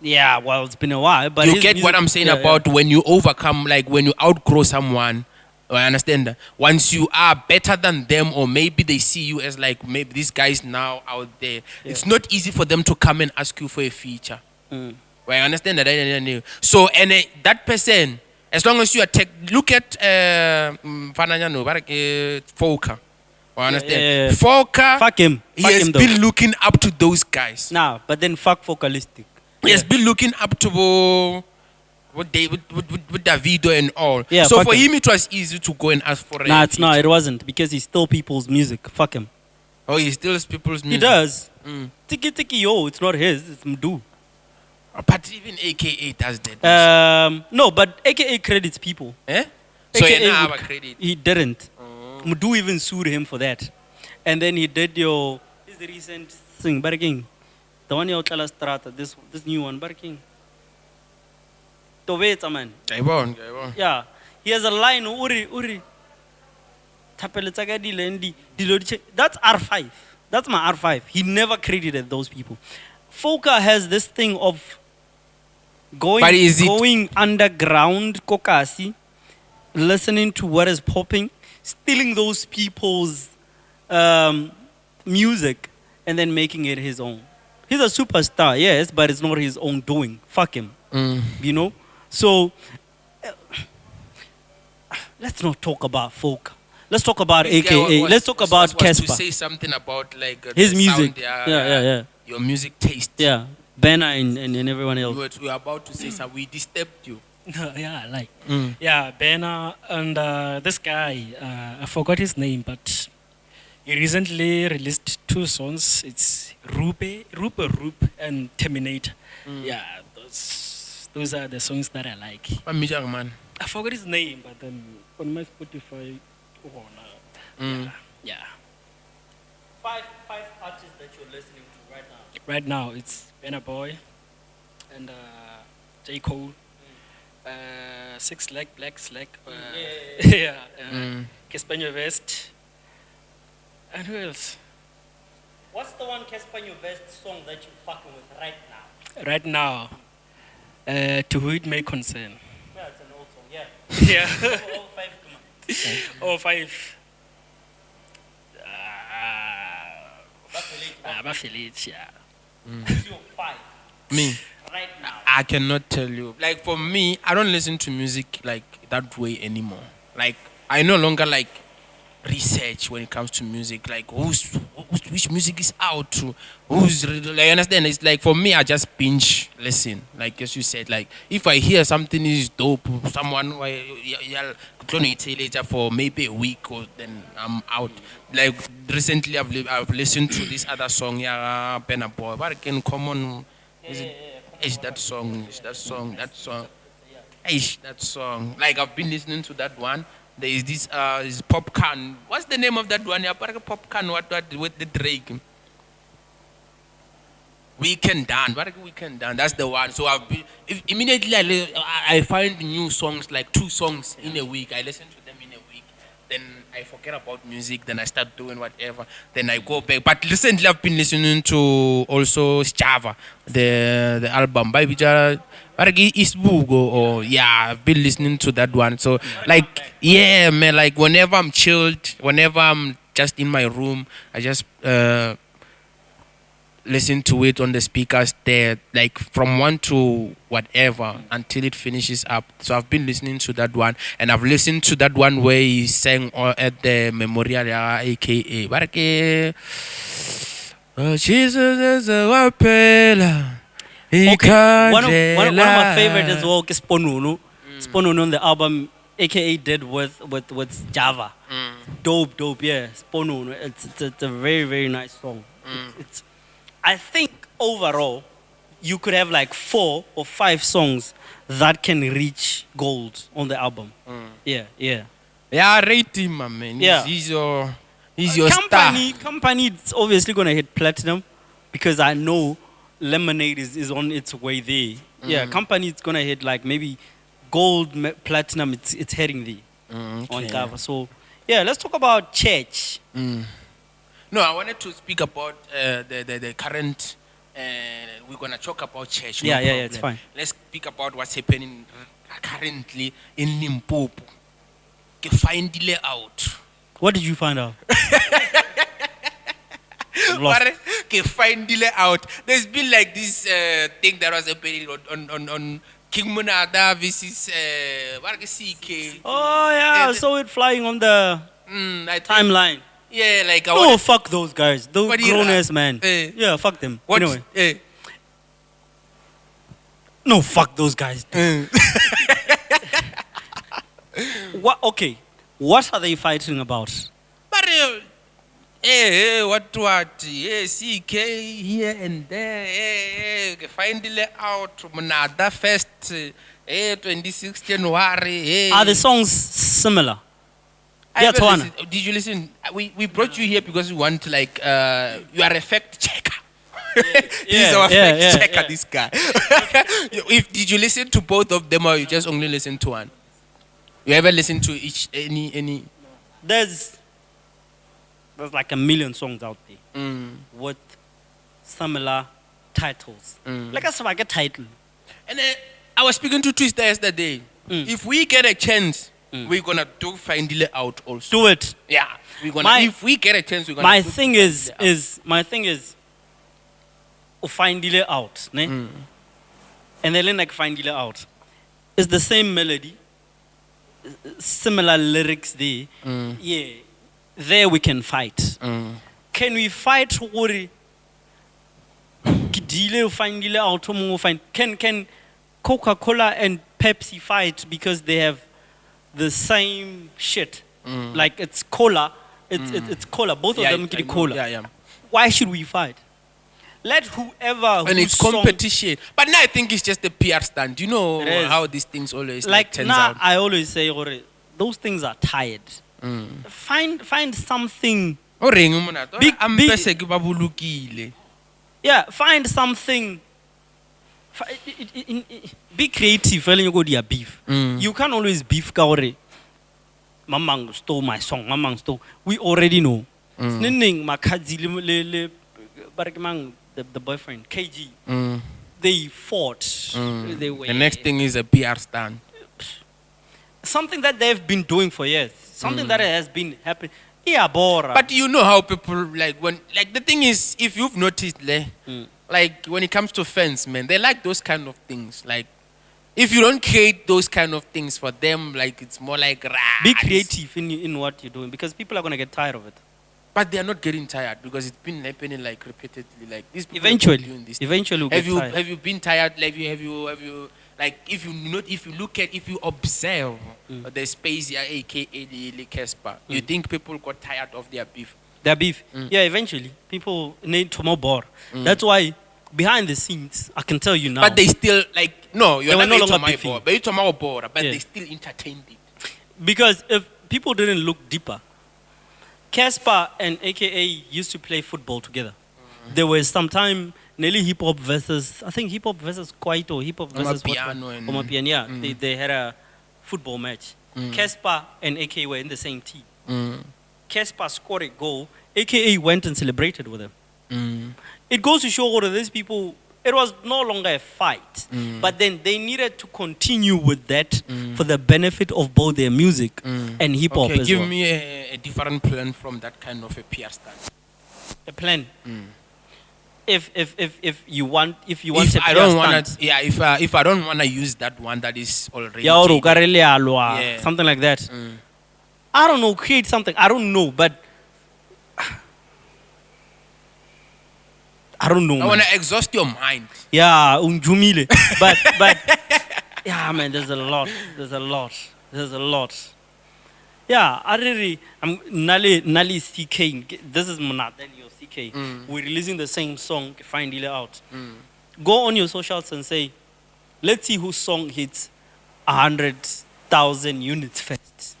Yeah, well, it's been a while, but you get what I'm saying about when you overcome, like when you outgrow someone. I understand that. Once you are better than them, or maybe they see you as like maybe this guy is now out there. Yeah. It's not easy for them to come and ask you for a feature. Well, I understand that. So that person, as long as you are look at Foka. I understand. Foka. Fuck him. He has been looking up to those guys. Nah, but then fuck Focalistic. He has been looking up to with Davido and all. Yeah, so for him it was easy to go and ask for Nah, it wasn't, because he stole people's music. Fuck him. Oh, he steals people's music? He does. Tiki Tiki Yo, it's not his, it's Mdu. But even AKA does that. No, but AKA credits people. Eh? So he didn't have a credit? He didn't. Mdu even sued him for that. And then he did this recent thing, Barking. The one you Chillas-Pageant, this new one, Barking. Toveta, man. Yeah. He has a line, Uri. That's R5. That's my R5. He never credited those people. Foka has this thing of going underground, kokasi, listening to what is popping, stealing those people's music, and then making it his own. He's a superstar, yes, but it's not his own doing. Fuck him. You know? So, let's not talk about folk. Let's talk about AKA. Let's talk about Casper. To say something about like his music. Sound, yeah. Your music taste. Yeah. Burna and everyone else. You were about to say something. We disturbed you. Yeah, Burna and this guy, I forgot his name, but he recently released 2 songs. It's Roop and Terminator. Yeah, those are the songs that I like. Man. I forgot his name, but on my Spotify, yeah. 5 artists that you're listening to right now. Right now, it's Burna Boy and J. Cole Six Leg, Black Slack. Yeah. Yeah. Caspanyo West. And who else? What's the one Casper your best song that you're fucking with right now? Right now, To Who It May Concern. Yeah, it's an old song, yeah. Yeah. All five, come on. Oh, five. Buffalo, Yeah. Who's your five Me, right now? I cannot tell you. Like for me, I don't listen to music like that way anymore. Like I no longer like research when it comes to music. Like which music is out to who's like, you understand? It's like for me, I just binge listen. Like as you said, like if I hear something is dope, someone later for maybe a week or then I'm out. Like recently, I've listened to this other song, yeah, Penna Boy. But can common is that song? Is that song? That song? That song. Like I've been listening to that one. There is this is Popcorn. What's the name of that one? Yeah, Popcorn. What with the Drake? Weekend Done. Weekend Done. That's the one. So I've been immediately I find new songs, like 2 songs in a week. I listen to them in a week. Then I forget about music. Then I start doing whatever. Then I go back. But recently I've been listening to also Java, the album by Vijay. Or yeah, I've been listening to that one. So like yeah, man, like whenever I'm chilled, whenever I'm just in my room, I just listen to it on the speakers there, like from 1 to whatever until it finishes up. So I've been listening to that one, and I've listened to that one where he sang at the memorial, aka Jesus is a wapela. Okay, one of my favorite as well is Sponunu. Sponunu on the album, aka did with Java. Dope, yeah. Sponunu. It's a very, very nice song. It's I think overall you could have like 4 or 5 songs that can reach gold on the album. Yeah. Yeah, I rate him, my man. Yeah. He's your star. Company is obviously gonna hit platinum because I know Lemonade is on its way there. Yeah, Company is gonna hit like maybe gold, platinum. It's heading there on cover. So yeah, let's talk about church. No, I wanted to speak about the current. We're gonna talk about church. Yeah, it's fine. Let's speak about what's happening currently in Limpopo. Find delay out. What did you find out? Find delay out. There's been like this thing that was happening on King Monada VS C.k. Oh yeah, I saw it flying on the timeline. Yeah, like fuck those guys. Those grown ass man. Yeah, fuck them. Anyway. No, fuck those guys. What? Okay, what are they fighting about? But what? CK here and there. Find the out. Monada first. 26 January. Are the songs similar? Yeah, did you listen? We brought you here because we want to like you are a fact checker. He's our fact checker. This guy. Did you listen to both of them or you just only listen to one? You ever listen to any? There's like a million songs out there with similar titles. Like a title. And I was speaking to Twister yesterday. If we get a chance, we're gonna do Find Delay Out also. Do it. Yeah. We're gonna if we get a chance, we're gonna my thing is Find Delay Out, ne? And then like Find Delay Out. It's the same melody, similar lyrics there. Yeah. There we can fight. Can we fight Ori? Find Delay Out, can Coca-Cola and Pepsi fight because they have the same shit? Like it's cola. It's cola. Both of them get cola. Yeah. Why should we fight? Let whoever. And it's competition. But now I think it's just a PR stunt. You know how these things always like turns out. I always say, those things are tired. Find something. Yeah, find something Be creative when you go to your beef. You can't always beef kaore. Mamang stole my song. Mamang stole. We already know. Snining Makazi the boyfriend KG. They fought. They were, The next thing is a PR stand. something that they've been doing for years. Something that has been happening. Yeah, bora. But you know how people the thing is, if you've noticed, like when it comes to fans, man, they like those kind of things. Like if you don't create those kind of things for them, like it's more like be creative in what you're doing, because people are gonna get tired of it. But they are not getting tired because it's been happening like repeatedly. Like these people are doing this. Eventually, we'll get tired. Have you been tired? Like have you like if you observe the space here, aka the Casper, you think people got tired of their beef? Their beef. Yeah, eventually people need to more bore. That's why behind the scenes, I can tell you now. But they still like no, you're They were not no to longer my beefing. board, but you're to my board, but Yeah. they still entertained it. Because if people didn't look deeper, Casper and AKA used to play football together. There was some time nearly hip hop versus, I think hip hop versus Kwaito, hip hop versus Amapiano and- Amapiano, yeah. They had a football match. Casper and AKA were in the same team. Casper scored a goal. AKA went and celebrated with him. It goes to show that these people, it was no longer a fight. But then they needed to continue with that for the benefit of both their music and hip hop Okay, as give well. me a different plan from that kind of a PR stand. A plan. If you want If a I don't PR wanna, stunt, yeah, if I don't wanna use that one that is already ya ore o jaded. ka re lealwa, Yeah. something like that. I don't know, create something. I don't know, but I don't know. I man. wanna exhaust your mind. Yeah, unjumile. but yeah, man, there's a lot. Yeah, I really, I'm Nali CK. This is Monada VS C.k. We're releasing the same song, find it out. Go on your socials and say, let's see whose song hits 100,000 units first.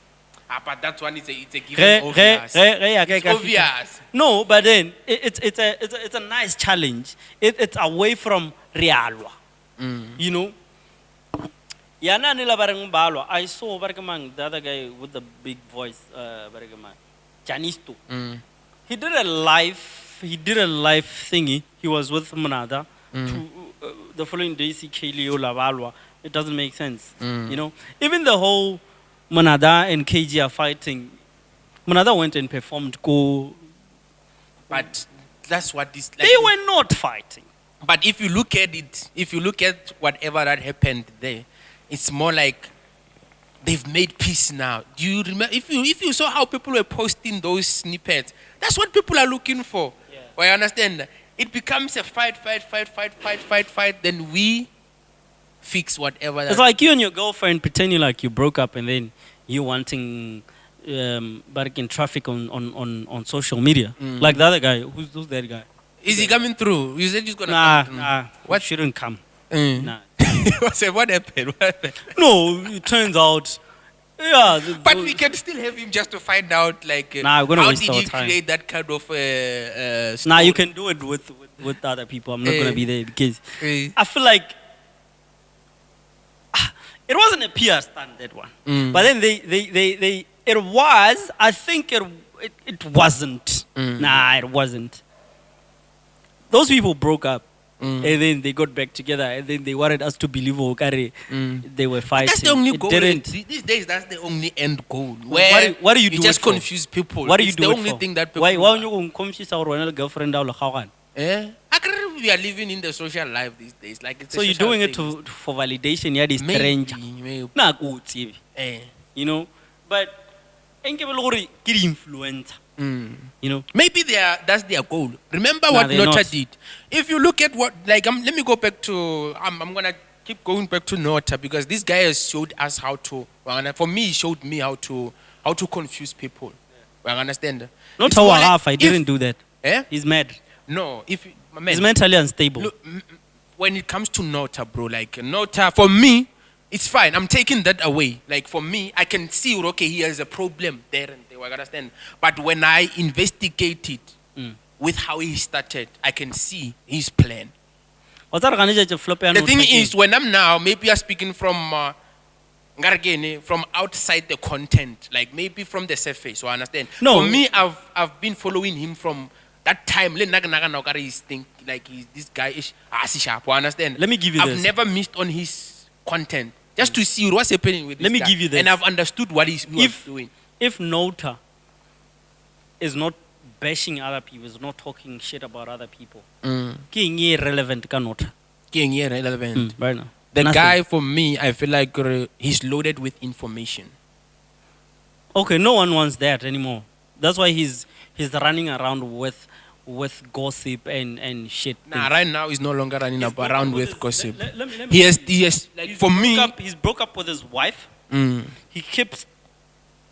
But that one is a given obvious. It's obvious. No, but then it's a nice challenge. It's away from Rialwa. You know? Yana nila bareng balwa. I saw Bargamang, the other guy with the big voice, Bargamang, Janisto. He did a live thingy. He was with Monada. The following day, CK Leo Lavalwa. It doesn't make sense. You know? Even the whole Monada and KG are fighting. Monada went and performed Go. But that's what this. Like, They were not fighting. But if you look at it, if you look at whatever that happened there, it's more like they've made peace now. Do you remember? If you saw how people were posting those snippets, that's what people are looking for. Yeah. Well, I understand. It becomes a fight. Then we fix whatever. It's like you and your girlfriend pretending like you broke up and then you wanting barking traffic on social media. Like the other guy. Who's that guy? Is he coming through? You said he's gonna come through. Nah. What shouldn't come? Nah. What happened? No, it turns out. Yeah. But we can still have him just to find out, like, Nah, we're gonna how waste did our he time. create that kind of Nah, story? you can do it with other people. I'm not gonna be there because Eh. I feel like it wasn't a PR stunt, that one. But then they it was. I think it wasn't. Nah, it wasn't. Those people broke up. And then they got back together, and then they wanted us to believe Okare. They were fighting. That's the only It goal. didn't. These days, that's the only end goal. Where What do you do just it for? confuse people. What do you It's do the it only for? thing that people. Why don't you confuse our girlfriend? Eh? We are living in the social life these days. Like it's So a you're social doing it thing. for validation? Yeah, this Maybe, stranger. maybe. Nah, good, TV. You know, but influencer. You know, Maybe that's their goal. Remember Nah, what they're Nota not. did. If you look at what, like, let me go back to. I'm gonna keep going back to Nota because this guy has showed us how to. For me, he showed me how to confuse people. Well, understand? not It's how more like half. I if- didn't do that. Eh? He's mad. No, if man, He's mentally unstable. look, when it comes to Nota, bro, like Nota, for me, it's fine. I'm taking that away. Like for me, I can see, okay, he has a problem there and there. I understand. But when I investigate it with how he started, I can see his plan. What's that organization flop? The thing is, when I'm now, maybe you're speaking from from outside the content, like maybe from the surface. You understand? No. For me, I've been following him from that time. This guy is sharp. You understand? Let me give you I've this. never missed on his content just to see what's happening with this Let me guy. give you this. And I've understood what he's doing. If Nota is not bashing other people, is not talking shit about other people, being irrelevant ka Nota. Being irrelevant. Right now. The Nothing. guy, for me, I feel like he's loaded with information. Okay, no one wants that anymore. That's why he's running around with gossip and shit. Nah, right now he's no longer running around with gossip. Let me He has like, for me. He's broke up with his wife. He keeps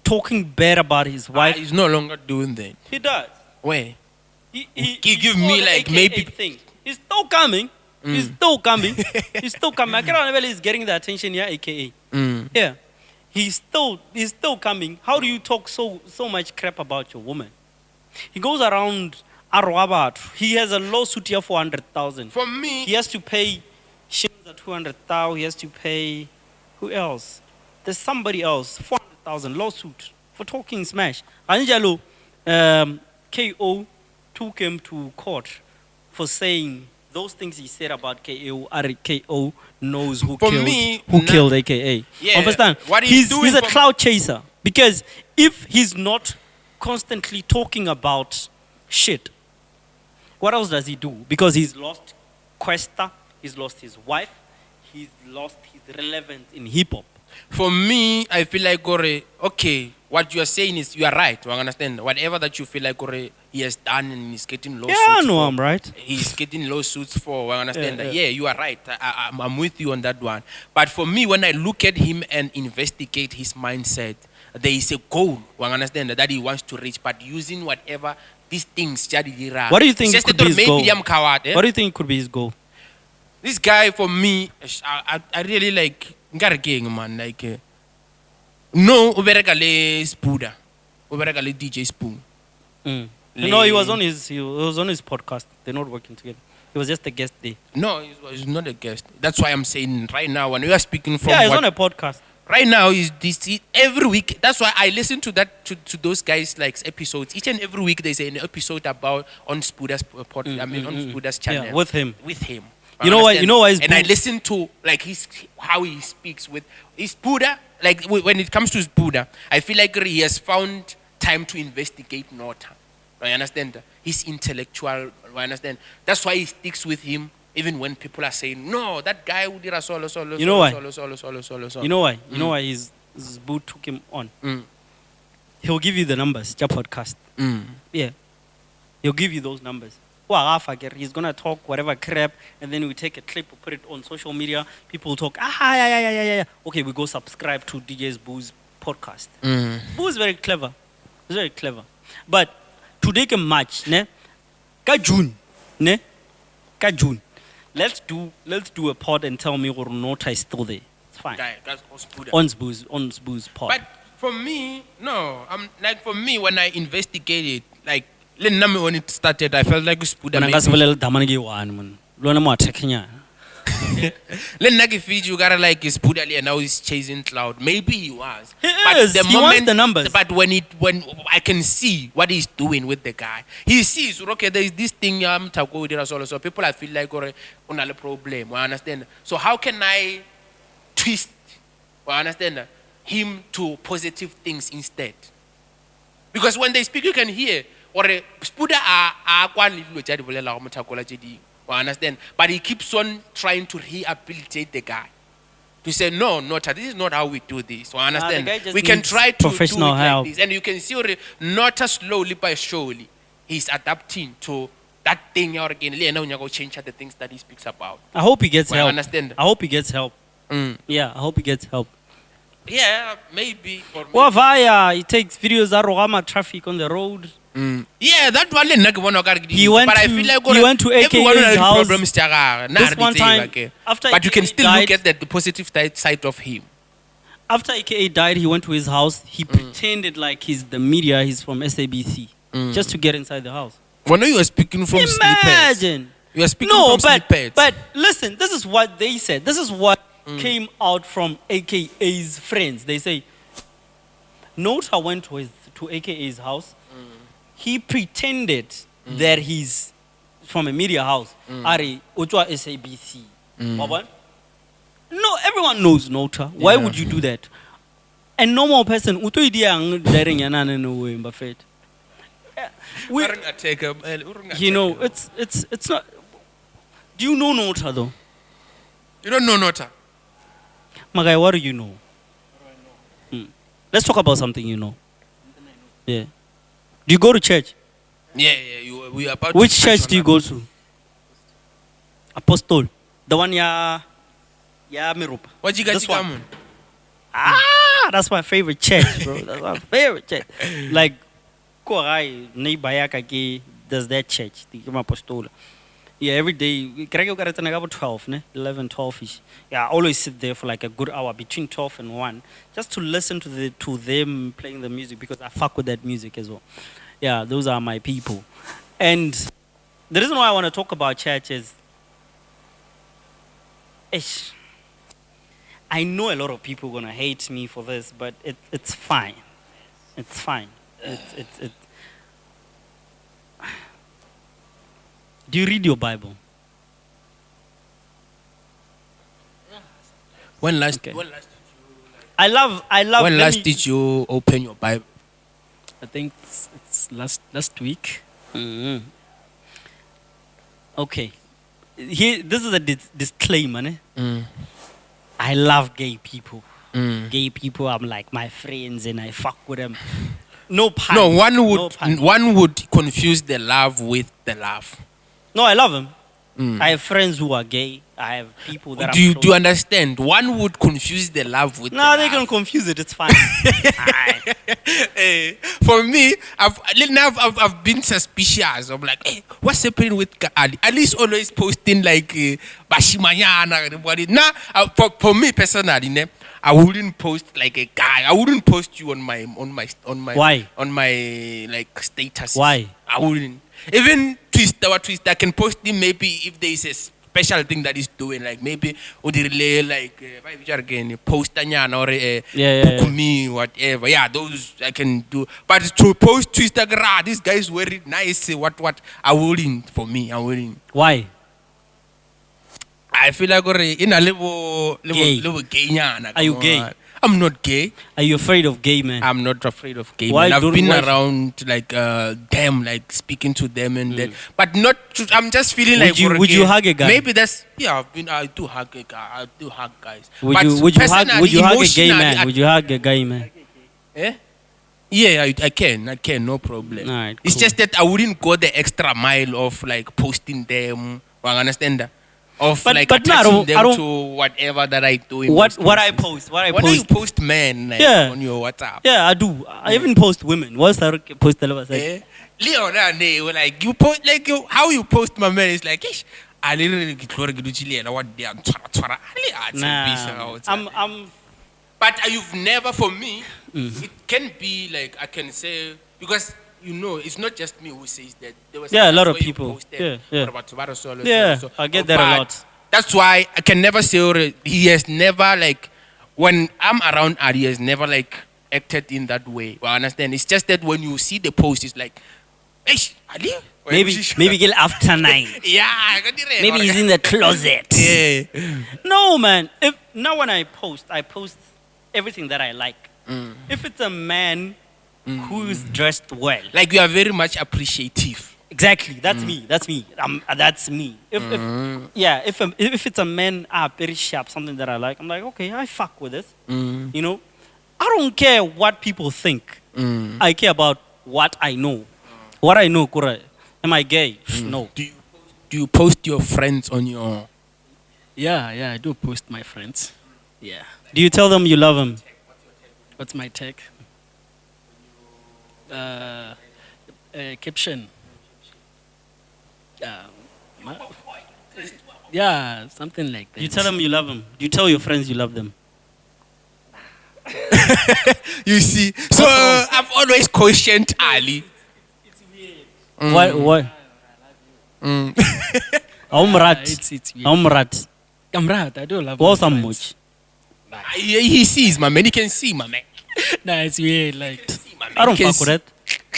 talking bad about his wife. He's no longer doing that. He does. Where? He give me the like AKA maybe. thing. He's still coming. He's still coming. He's still coming. I can't remember he's getting the attention here, AKA. Yeah. He's still coming. How do you talk so much crap about your woman? He goes around Arwabat. He has a lawsuit here for 100,000. For me, He has to pay Shims at 200,000. He has to pay who else? There's somebody else. 400,000 lawsuit for talking smash. Anjalo, KO took him to court for saying those things he said about KO knows who For killed me, killed AKA. Yeah, Understand? what he's doing he's a for- cloud chaser because if he's not constantly talking about shit, what else does he do? Because he's lost Questa, he's lost his wife, he's lost his relevance in hip hop. for me, I feel like okay, what you are saying is you are right. You understand? Whatever that you feel like he has done and he's getting lawsuits. Yeah, I know for, I'm right. He's getting lawsuits for. I understand Yeah, that. yeah. Yeah, you are right. I'm with you on that one. But for me, when I look at him and investigate his mindset, there is a goal. You understand that he wants to reach, but using whatever these things. What do you think could be his goal? What do you think could be his goal? This guy, for me, I really like. Man, like no, ubereka le Spuda, ubereka le DJ Spoon. No, he was on his podcast. They're not working together. He was just a guest there. No, he's not a guest. That's why I'm saying right now when we are speaking from Yeah, he's on a podcast. right now is this every week. That's why I listen to that to those guys like episodes. Each and every week there's an episode about on Spuda's on Spuda's channel. Yeah, with him. You know why he's and I boo- listen to like how he speaks with his Buddha. Like when it comes to his Buddha, I feel like he has found time to investigate Nota. I understand he's intellectual. I understand that's why he sticks with him even when people are saying no, that guy who did a solo. You know why? Solo. You know why? You know why his boo took him on? He'll give you the numbers, your podcast. Yeah. He'll give you those numbers. He's gonna talk whatever crap, and then we take a clip, we put it on social media. People will talk. Yeah. Okay, we go subscribe to DJ's Boo's podcast. Boo is very clever. He's very clever. But to take a match, June. Let's do a pod and tell me Nota is still there. It's fine. On Boo's pod. But for me, no. For me, when I investigated, like. When it started, I felt like Spuda. You gotta like Spuda and now he's chasing cloud. Maybe he was. He wants the numbers. But when I can see what he's doing with the guy, he sees okay, there's this thing so people I feel like a problem. I understand. So how can I twist understand him to positive things instead? Because when they speak, you can hear. Or Spuda understand, but he keeps on trying to rehabilitate the guy to say no, Nota, this is not how we do this. Understand? We can try to professional do it help. like this, and you can see Nota slowly but surely he's adapting to that thing again. Change the things that he speaks about. I hope he gets help. Understand? I hope he gets help. Yeah, I hope he gets help. Yeah, maybe. He takes videos of Rogama traffic on the road. Yeah, that one. He went to AKA's house. This one time, after but you can AKA still died, look at the positive side of him. After AKA died, he went to his house. He pretended like he's the media. He's from SABC, just to get inside the house. When you were speaking from Imagine. You are speaking No, from snippets. but listen, this is what they said. This is what came out from AKA's friends. They say, Nota went to AKA's house. He pretended that he's from a media house. Ari, Ujwa SABC. Wabon? No, everyone knows Nota. Why would you do that? A normal person, you know, it's not. Do you know Nota though? You don't know Nota. Magai, what do you know? Let's talk about something you know. Yeah. Do you go to church? Yeah. We are about Which to church touch do you on go to? Apostol. The one ya Mirupa. that. What you guys This one. come on? That's my favorite church, bro. That's my favorite church. Like, there's that church, the Apostol. Yeah, every day, 12, 11, 12-ish. Yeah, I always sit there for like a good hour, between 12 and 1, just to listen to them playing the music, because I fuck with that music as well. Yeah, those are my people. And the reason why I want to talk about church is, I know a lot of people are going to hate me for this, but it's fine. It's fine. It's Do you read your Bible? When last? Okay. When last? I love. When let last me- did you open your Bible? I think it's last week. Mhm. Okay. Here, this is a disclaimer. I love gay people. Gay people, I'm like my friends, and I fuck with them. No pun. No, No pun. one would confuse the love with the love. No, I love them. I have friends who are gay. I have people that Do you I'm close- understand? One would confuse the love with No, the they love. can confuse it. It's fine. Aight. For me, I've been suspicious. I'm like, hey, what's happening with Ali? Ali's always posting like Bashimanyana. Everybody. Nah, for me personally, I wouldn't post like a guy. I wouldn't post you on my Why? on my like status. Why? I wouldn't. Even Twister can post him maybe if there is a special thing that he's doing, like maybe relay like again post or book me whatever. Yeah, those I can do. But to post Twister, this guy is very nice. What I wouldn't. For me, I wouldn't. Why? I feel like in a little Gay. gay. Nyana, Are you come gay? on. I'm not gay. Are you afraid of gay men? I'm not afraid of gay Why men. I've don't- been why- around like them, like speaking to them and that, but not. I'm just feeling Would like you- for a would you gay- hug a guy? Maybe that's I do hug a guy. I do hug guys. Would But you hug? personally, Would you hug a gay emotionally, man? Would you hug a gay man? Yeah, I can, no problem. Alright, It's cool. just that I wouldn't go the extra mile of like posting them. I understand that. Of But- like but no, I attaching don't- them I don't- to whatever that I do. In What most I cases. post? What I What do you post? post, man? Like, Yeah. on your WhatsApp. Yeah, I do. I even post women. What's that post? Eh? Leona, like you post like how you post my man is like, ish, I literally get what they are. Nah, I'm. But you've never, for me, it can be like I can say because you know it's not just me who says that. There was Yeah, a lot of where you people. posted, Yeah. what about Tabaro Solo, Yeah, so. I get that a But lot. That's why I can never say he has never like when I'm around Ali, he has never like acted in that way. Well, I understand. It's just that when you see the post, it's like, "Eish, Ali." Maybe get after 9. Yeah, I got it. Maybe he's in the closet. Yeah. No, man. If now when I post everything that I like. If it's a man who's dressed well, Like you are very much appreciative. exactly. That's me. That's me. That's me. If it's a man very sharp, something that I like, I'm like, okay, I fuck with it. You know, I don't care what people think. I care about what I know. What I know, Kura. Am I gay? No. Do you post your friends on your? Yeah, I do post my friends. Yeah. Do you tell them you love them? What's my tag? Caption. Yeah, something like that. You tell them you love them. You tell your friends you love them. You see, so I've always questioned Ali. What? Aumrat. It's weird. Aumrat. I'm right. I do love What's my some friends. much? He sees, my man. He can see, my man. Nah, it's weird. Like, I don't He can fuck with it.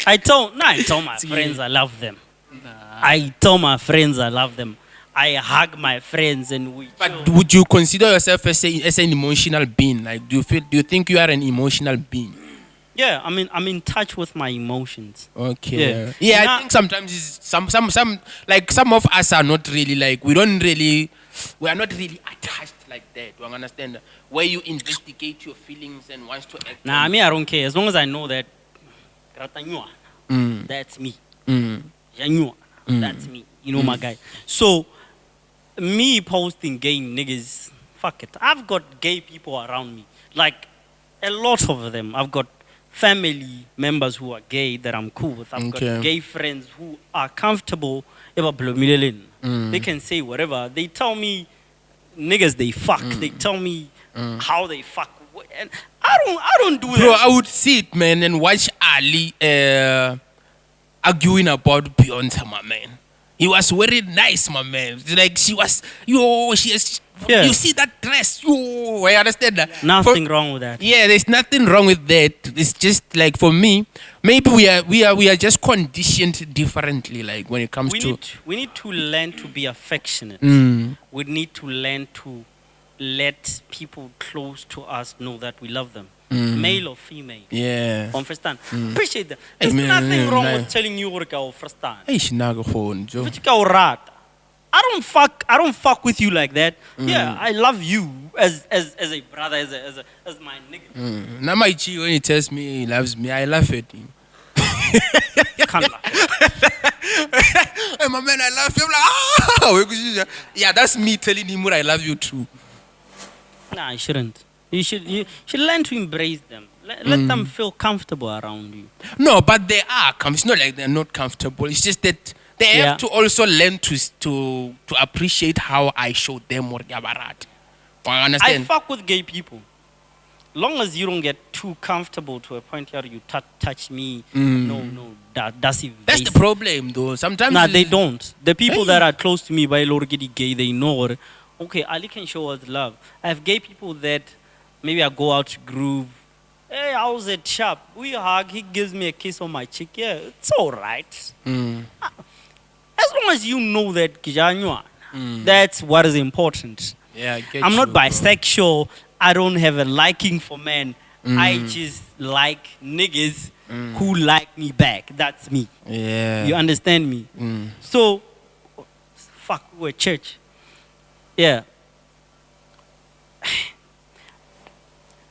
I tell my It's friends weird. I love them. nah. I tell my friends I love them. I hug my friends and we But would you consider yourself as an emotional being? Like, do you think you are an emotional being? yeah, I'm in touch with my emotions. Okay. Yeah. I Nah. think sometimes it's some like some of us are not really like we are not really attached like that. You understand? Where you investigate your feelings and wants to act. Nah, on me I don't care as long as I know that that's me. Mm. Janyua, that's me. You know my guy. So me posting gay niggas, fuck it. I've got gay people around me. Like a lot of them. I've got family members who are gay that I'm cool with. I've Okay. got gay friends who are comfortable. They can say whatever. They tell me niggas they fuck. They tell me how they fuck. And I don't do Bro, that. I would sit, man, and watch Ali arguing about Beyonce, my man. He was very nice, my man. Like she was, she has. Yeah. You see that dress? I understand that. Nothing wrong with that. Yeah, there's nothing wrong with that. It's just like for me, maybe we are just conditioned differently. Like when it comes to. We need to learn to be affectionate. Mm. We need to learn to let people close to us know that we love them, male or female. Yeah. Understand? Appreciate them. There's man, nothing wrong man. with telling you what you understand. Hey, shinaga phone, Joe. I don't fuck with you like that. Yeah, I love you as a brother, as my nigga. Now my G, when he tells me he loves me, I laugh at him. Can't lie. Hey, my man, I love you. I'm like, yeah, that's me telling him what I love you too. Nah, I shouldn't. You should learn to embrace them. Let them feel comfortable around you. No, but they are. It's not like they're not comfortable. It's just that they Yeah. have to also learn to appreciate how I show them what they're about. I I understand. fuck with gay people. Long as you don't get too comfortable to a point where you touch me. No, that's invasive. That's the problem, though. Sometimes. Nah, they don't. The people Hey. that are close to me by Lord Giddy gay, they know. Okay, Ali can show us love. I have gay people that maybe I go out to groove. Hey, how's it sharp? We hug. He gives me a kiss on my cheek. Yeah, it's all right. Mm. As long as you know that, Kijanywa, that's what is important. Yeah, I get I'm not you, bro. bisexual. I don't have a liking for men. I just like niggas who like me back. That's me. Yeah. You understand me? So, fuck, we're a church. Yeah.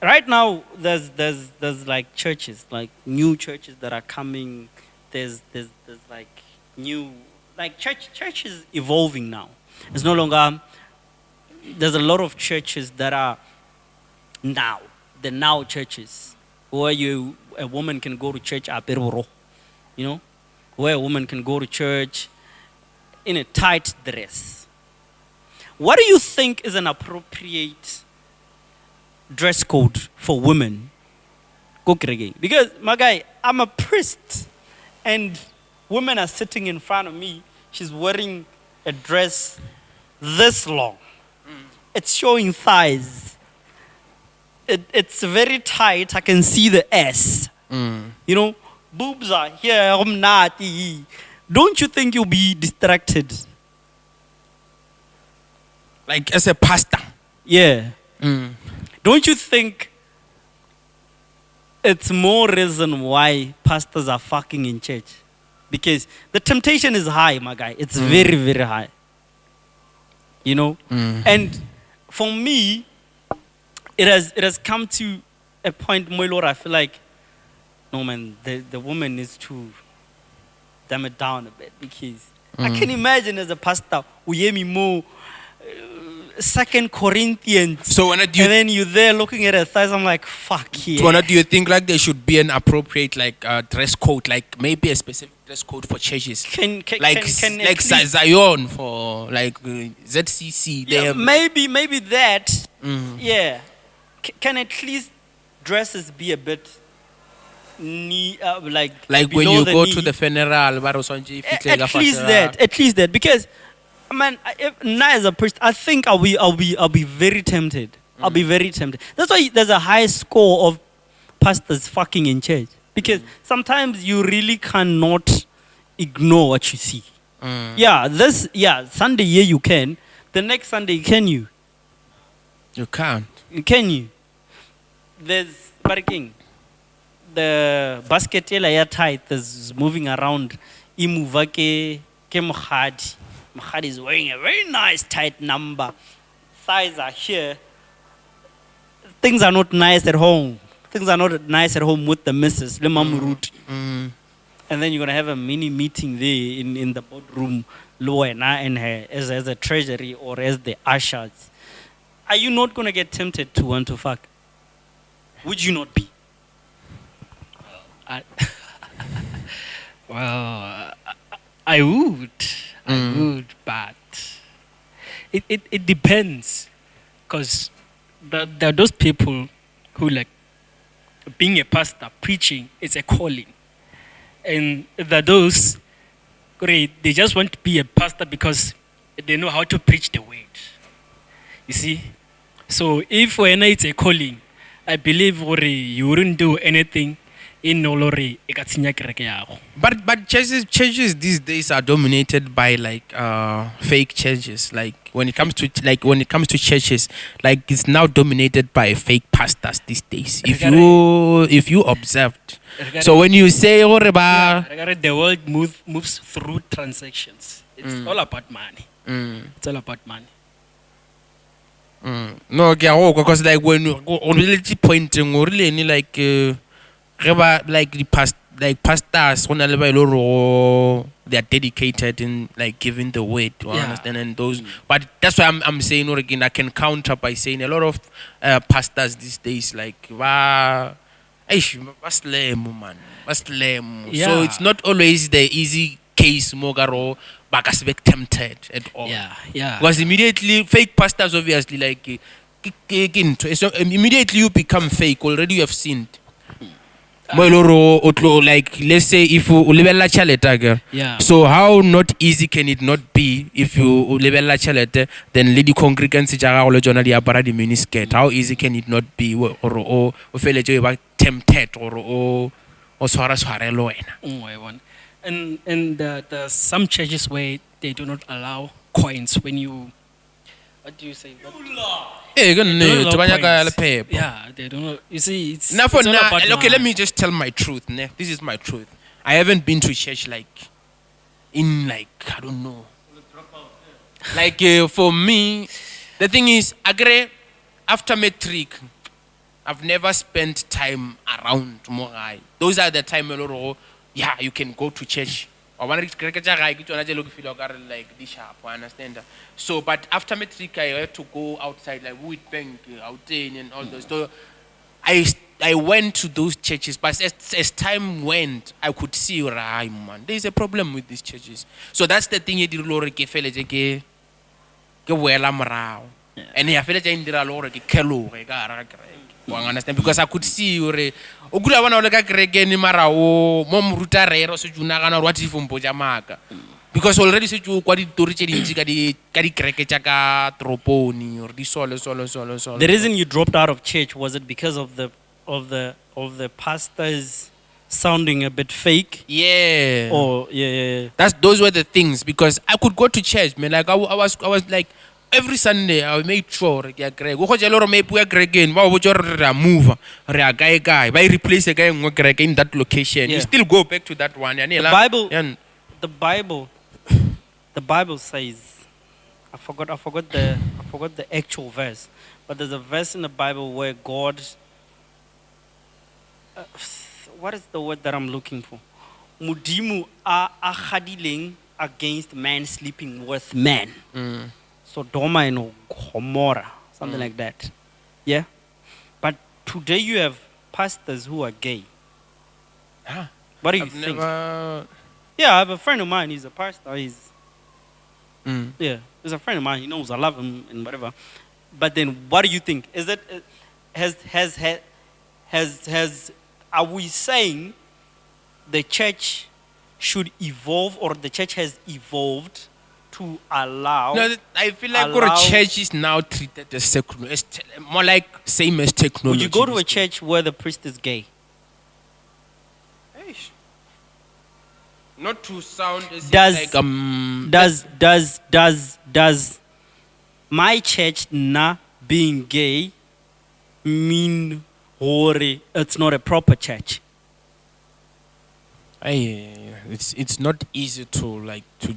Right now, there's like churches, like new churches that are coming. There's like new, like church is evolving now. It's no longer. There's a lot of churches that are now the now churches where a woman can go to church aperoro, you know, where a woman can go to church in a tight dress. What do you think is an appropriate dress code for women? Because my guy, I'm a priest, and women are sitting in front of me. She's wearing a dress this long. It's showing thighs. It's very tight. I can see the S. You know, boobs are here. I'm not. Don't you think you'll be distracted? Like as a pastor. Yeah. Don't you think it's more reason why pastors are fucking in church? Because the temptation is high, my guy. It's very, very high. You know? And for me, it has come to a point, my lord, I feel like, no man, the woman needs to dumb it down a bit. Because I can imagine as a pastor, we hear me more 2 Corinthians. So when do you, And then you there looking at her thighs, I'm like, fuck yeah. Tuana, do you think like there should be an appropriate like dress code, like maybe a specific dress code for churches, Can like at like least- Zion for like ZCC? They yeah, have, maybe that. Yeah. Can at least dresses be a bit like when below you the go knee? to the funeral, At least that. Because Man, if now as a priest, I think I'll be very tempted. I'll be very tempted. That's why there's a high score of pastors fucking in church, because sometimes you really cannot ignore what you see. Yeah, Sunday here you can. The next Sunday can you? You can't. Can you? There's parking. The basket ya tight is moving around. Imuvake ke Mohadi. Mohadi is wearing a very nice tight number. Thighs are here. Things are not nice at home. Things are not nice at home with the missus. Le mamurut. And then you're gonna have a mini meeting there in the boardroom, Loena and her as a treasury or as the ushers. Are you not gonna get tempted to want to fuck? Would you not be? Well, I would, but it depends, because there are those people who like being a pastor, preaching, it's a calling, and there are those great, they just want to be a pastor because they know how to preach the word. You see, so if when it's a calling, I believe you wouldn't do anything in Nolore. But churches these days are dominated by like fake churches. Like when it comes to churches, like it's now dominated by fake pastors these days. If you observed, so when you say the world moves through transactions. It's all about money. It's all about money. No, because like when on reality pointing or really like like the pastors they are dedicated in like giving the word, you understand, and those but that's why I'm saying again, I can counter by saying a lot of pastors these days like man. So it's not always the easy case mogaro bakasbek tempted at all. Yeah. Because immediately fake pastors obviously like so immediately you become fake, already you have sinned. Like let's say if you level chaleta, so how not easy can it not be if you level chaleta, then lady congregants the miniskirt, how easy can it not be or feel tempted or and there are some churches where they do not allow coins when you, what do you say? Yeah, they don't know. You see, it's now all about okay, let me just tell my truth. This is my truth. I haven't been to church like in like I don't know. Like for me, the thing is, after matric, I've never spent time around Morai. Those are the time you can go to church. Or one like this sharp, understand? So, but after matric, I had to go outside, like wood bank, out and all those. So, I went to those churches, but as time went, I could see, man, there's a problem with these churches. So that's the thing. And I feel understand, because I could see because already the reason you dropped out of church, was it because of the pastors sounding a bit fake? Yeah. Oh yeah. Those were the things, because I could go to church, man. Like I was like every Sunday I made sure move, guy, replace a guy in that location. You still go back to that one. The Bible says, I forgot the actual verse, but there's a verse in the Bible where God, what is the word that I'm looking for? Mudimu a against man sleeping with man. Sodoma and Gomorrah, something like that. Yeah? But today you have pastors who are gay. What do you think? Yeah, I have a friend of mine, he's a pastor. He's a friend of mine, he knows I love him and whatever. But then what do you think? Is it are we saying the church should evolve, or the church has evolved to to allow. No, I feel like Allow- our church is now treated as secular, more like same as technology. Would you go to a these days. church where the priest is gay? Eish. Not to sound as if Does like does my church na being gay mean hore it's not a proper church? it's not easy to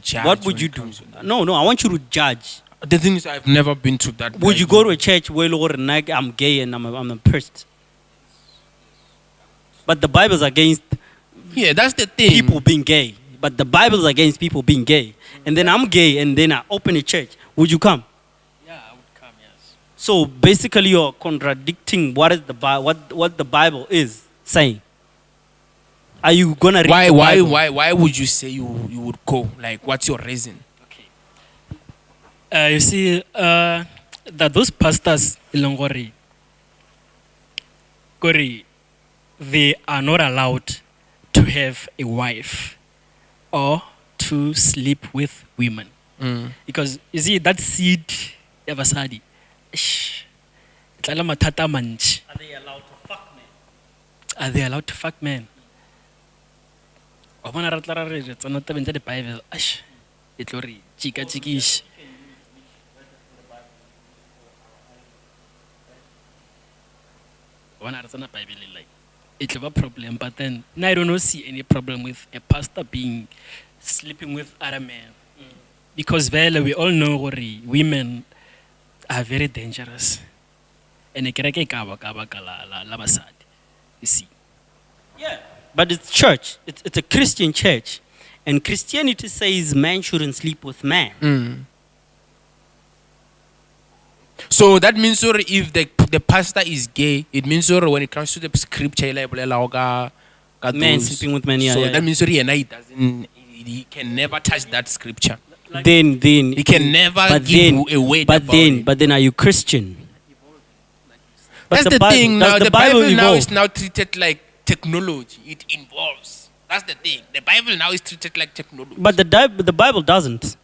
judge. What would when you it do? comes to that. No, I want you to judge. The thing is, I've never been to that. Would you like, go to a church where Lord I'm gay and I'm a priest? But the Bible's against Yeah, that's the thing. people being gay. But the Bible's against people being gay. And then I'm gay and then I open a church. Would you come? Yeah, I would come, yes. So basically you're contradicting what is what the Bible is saying. Are you gonna read Why the Bible? why would you say you would go? Like, what's your reason? You see, that those pastors, Ilongori, they are not allowed to have a wife or to sleep with women. Because, you see, that seed, Evasadi, Are they allowed to fuck men? are they allowed to fuck men? Wa bona re tla ra re tsena tabeng tsa di-Bible, e tlo re tšika-tšikiše. Wa bona re tsena Bible like it will be a problem, but then I don't see any problem with a pastor being sleeping with other men. Because we all know gore women are very dangerous. And kereke ka ba la basadi. You see. Yeah. But it's church. It's a Christian church. And Christianity says man shouldn't sleep with man. So that means if the pastor is gay, it means when it comes to the scripture, Man sleeping with man, yeah, So yeah, that yeah. means he can never touch that scripture. Then He can never give you a word about it. But then are you Christian? But That's the thing does now. the The Bible now evolve? is now treated like technology. It involves. That's the thing. The Bible now is treated like technology. But the Bible doesn't.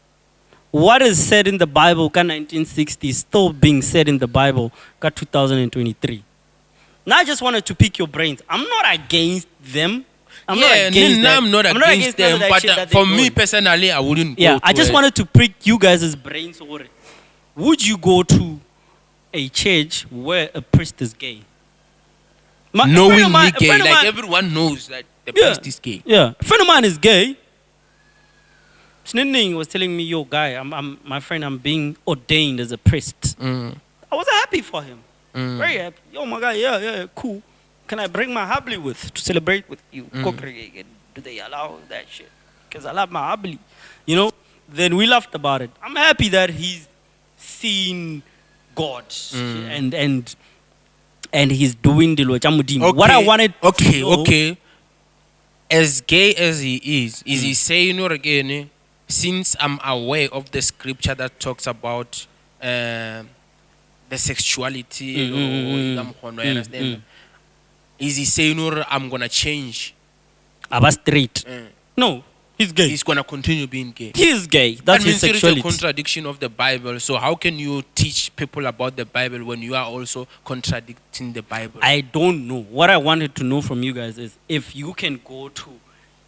What is said in the Bible, 1960, is still being said in the Bible, 2023. Now I just wanted to pick your brains. I'm not against them. I'm not against that. I'm not against none them. of that But shit that for they me do. personally, I wouldn't go. Yeah, I to just it. wanted to prick you guys' brains over it. Would you go to a church where a priest is gay? A friend of knowingly mine- a gay. friend of Like mine- everyone knows that the Yeah. priest is gay. Yeah, a friend of mine is gay. Snitting was telling me, "Yo, guy, my friend, I'm being ordained as a priest." I was happy for him, very happy. Yo, my guy, yeah, cool. Can I bring my habli with to celebrate with you? Do they allow that shit? Because I love my habli, you know. Then we laughed about it. I'm happy that he's seen God and he's doing the Lochamudim. What I wanted to know, Okay. As gay as he is he saying or again, since I'm aware of the scripture that talks about the sexuality or you understand? Is he saying or I'm gonna change? Abba straight. No, he's gay. He's gonna continue being gay. He is gay. That's That his means there is a sexuality. contradiction of the Bible. So how can you teach people about the Bible when you are also contradicting the Bible? I don't know. What I wanted to know from you guys is if you can go to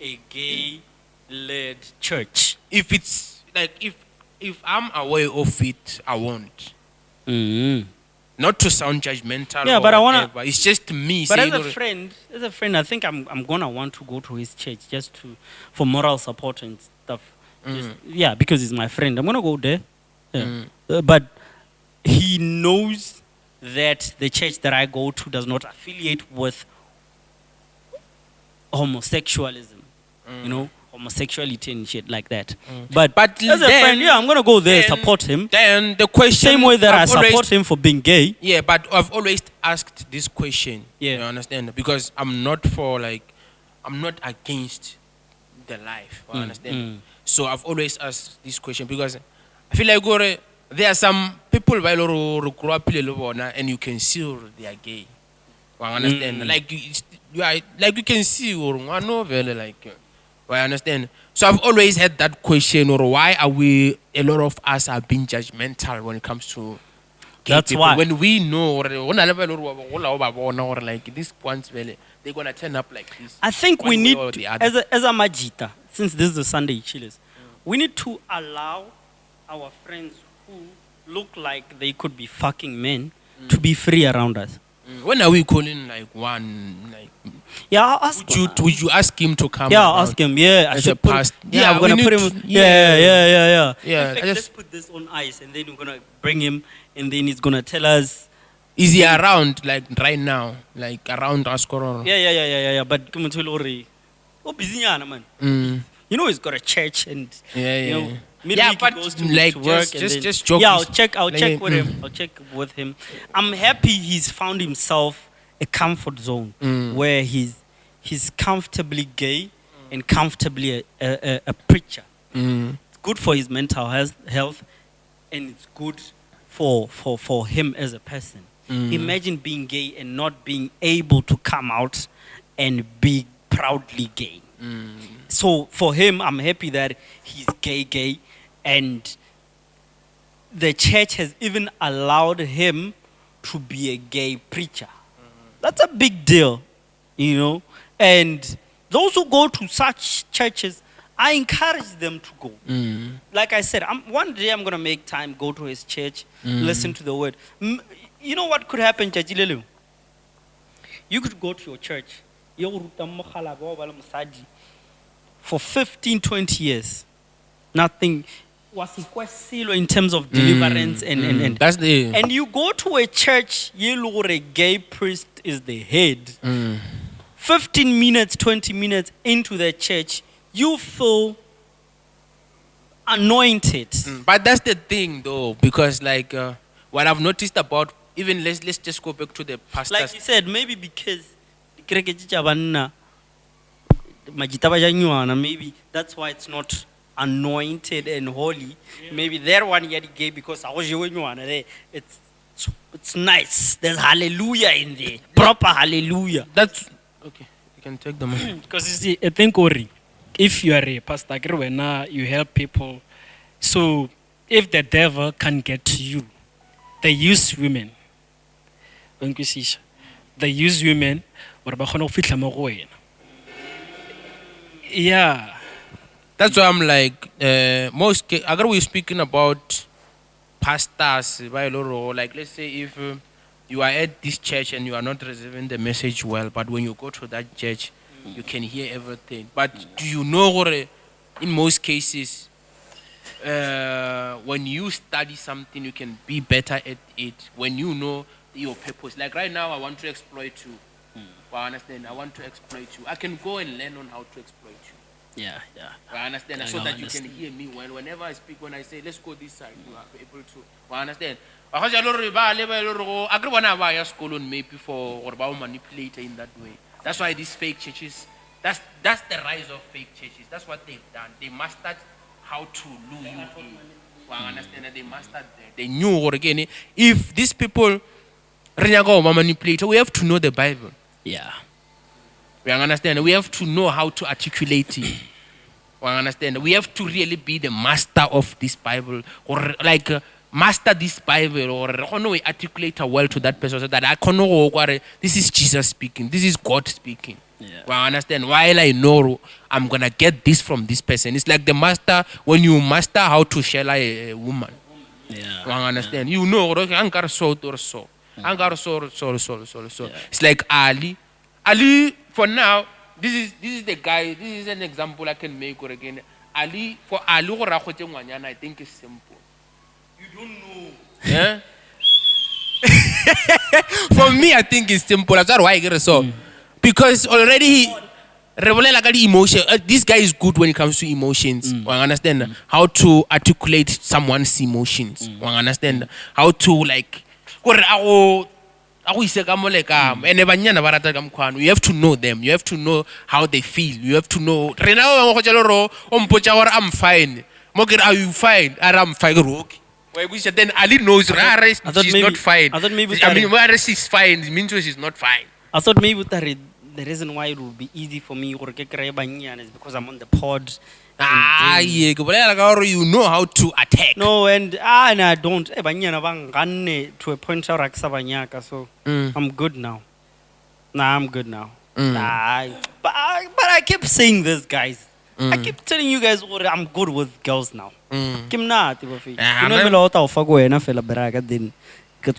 a gay-led church. If it's like if I'm aware of it, I won't. Not to sound judgmental. Yeah, or but I wanna- whatever. It's just me But saying. as a friend, I think I'm gonna want to go to his church just for moral support and stuff. Yeah, because he's my friend. I'm gonna go there. Yeah. But he knows that the church that I go to does not affiliate with homosexualism. You know, homosexuality and shit like that. But as a then- friend, yeah, I'm gonna go there, then- support him. Then the question. Same way that I I've always- support him for being gay. Yeah, but I've always asked this question. Yeah. You understand? Because I'm not against the life. You understand? So I've always asked this question because I feel like there are some people who grow up and you can see they are gay. You understand? Like you are, like you can see or one novel like I understand. So I've always had that question, or why are we, a lot of us are being judgmental when it comes to gay That's people? why. When we know, or like these ones, they're gonna turn up like this. I think we one way need, or the other. as a Majita, since this is the Sunday Chillas, we need to allow our friends who look like they could be fucking men to be free around us. When are we calling like one? Like, Yeah, I'll ask him. would you ask him to come? Yeah, I'll around ask him. Yeah, I as should a put, past? yeah, I'm we gonna put need him. to- Yeah. Yeah, In I fact, just- let's put this on ice, and then we're gonna bring him, and then he's gonna tell us. Is he around like right now? Like around us, Kororo? Yeah. But come on, oh, busy man. You know, he's got a church, and you know, midweek but he goes to like work. just joke. Yeah, is- I'll like, check with him. I'll check with him. I'm happy he's found himself a comfort zone where he's comfortably gay and comfortably a preacher. It's good for his mental health, and it's good for him as a person. Imagine being gay and not being able to come out and be proudly gay. So for him, I'm happy that he's gay, and the church has even allowed him to be a gay preacher. That's a big deal, you know. And those who go to such churches, I encourage them to go. Like I said, one day I'm going to make time, go to his church, listen to the word. You know what could happen, Jajilelu? You could go to your church for 15, 20 years. Nothing was in terms of deliverance and that's the and you go to a church, a gay priest is the head. 15 minutes, 20 minutes into the church, you feel anointed. But that's the thing, though, because like what I've noticed about, even let's just go back to the pastors. Like you said, maybe because maybe that's why it's not anointed and holy. Maybe that one yet gay because it's nice. There's hallelujah in there. Proper hallelujah. That's okay. You can take the money. Because you see, I think Ori, if you are a pastor, you help people. So if the devil can't get to you, they use women. They use women. Yeah. That's why I'm like, agar we're speaking about pastors, like let's say if you are at this church and you are not receiving the message well, but when you go to that church, you can hear everything. But do you know, in most cases, when you study something, you can be better at it when you know your purpose. Like right now, I want to exploit you. I understand. I want to exploit you. I can go and learn on how to exploit you. Yeah. I understand. So that you can hear me well. Whenever I speak, when I say, let's go this side, you are able to. I understand. Maybe for or manipulate in that way. That's why these fake churches, that's the rise of fake churches. That's what they've done. They mastered how to lure you in. I understand that they mastered that. They knew, or again, if these people manipulate, we have to know the Bible. Yeah. We understand. We have to know how to articulate it. We understand. We have to really be the master of this Bible, or like master this Bible, or articulate well to that person so that I can know this is Jesus speaking, this is God speaking. Yeah. We understand. While I know I'm gonna get this from this person, it's like the master when you master how to shell a woman. Yeah. We understand. You know, Ankar so or so. Ankar so. It's like Ali. Ali, for now, this is the guy. This is an example I can make. Or again, Ali, for Ali, I think it's simple. You don't know. Yeah. For me, I think it's simple. That's why I get it so. Because already emotion. This guy is good when it comes to emotions. I understand how to articulate someone's emotions. I understand how to like. You have to know them. You have to know how they feel. You have to know. I'm fine. Are you fine? I'm fine. Then Ali knows she's not fine. I thought maybe she's fine. It means she's not fine. I thought maybe the reason why it will be easy for me gore ke kry banyana is because I'm on the pod. Yeah, ke bolela ka gore you know how to attack. No, and I don't. Banyana ba nganne to a point where I banyaka, so I'm good now. Nah, I'm good now. But I keep saying this, guys. I keep telling you guys I'm good with girls now. Kim na ti ba fi. Ah, You know man. me lo ta fa go ena fela beraga then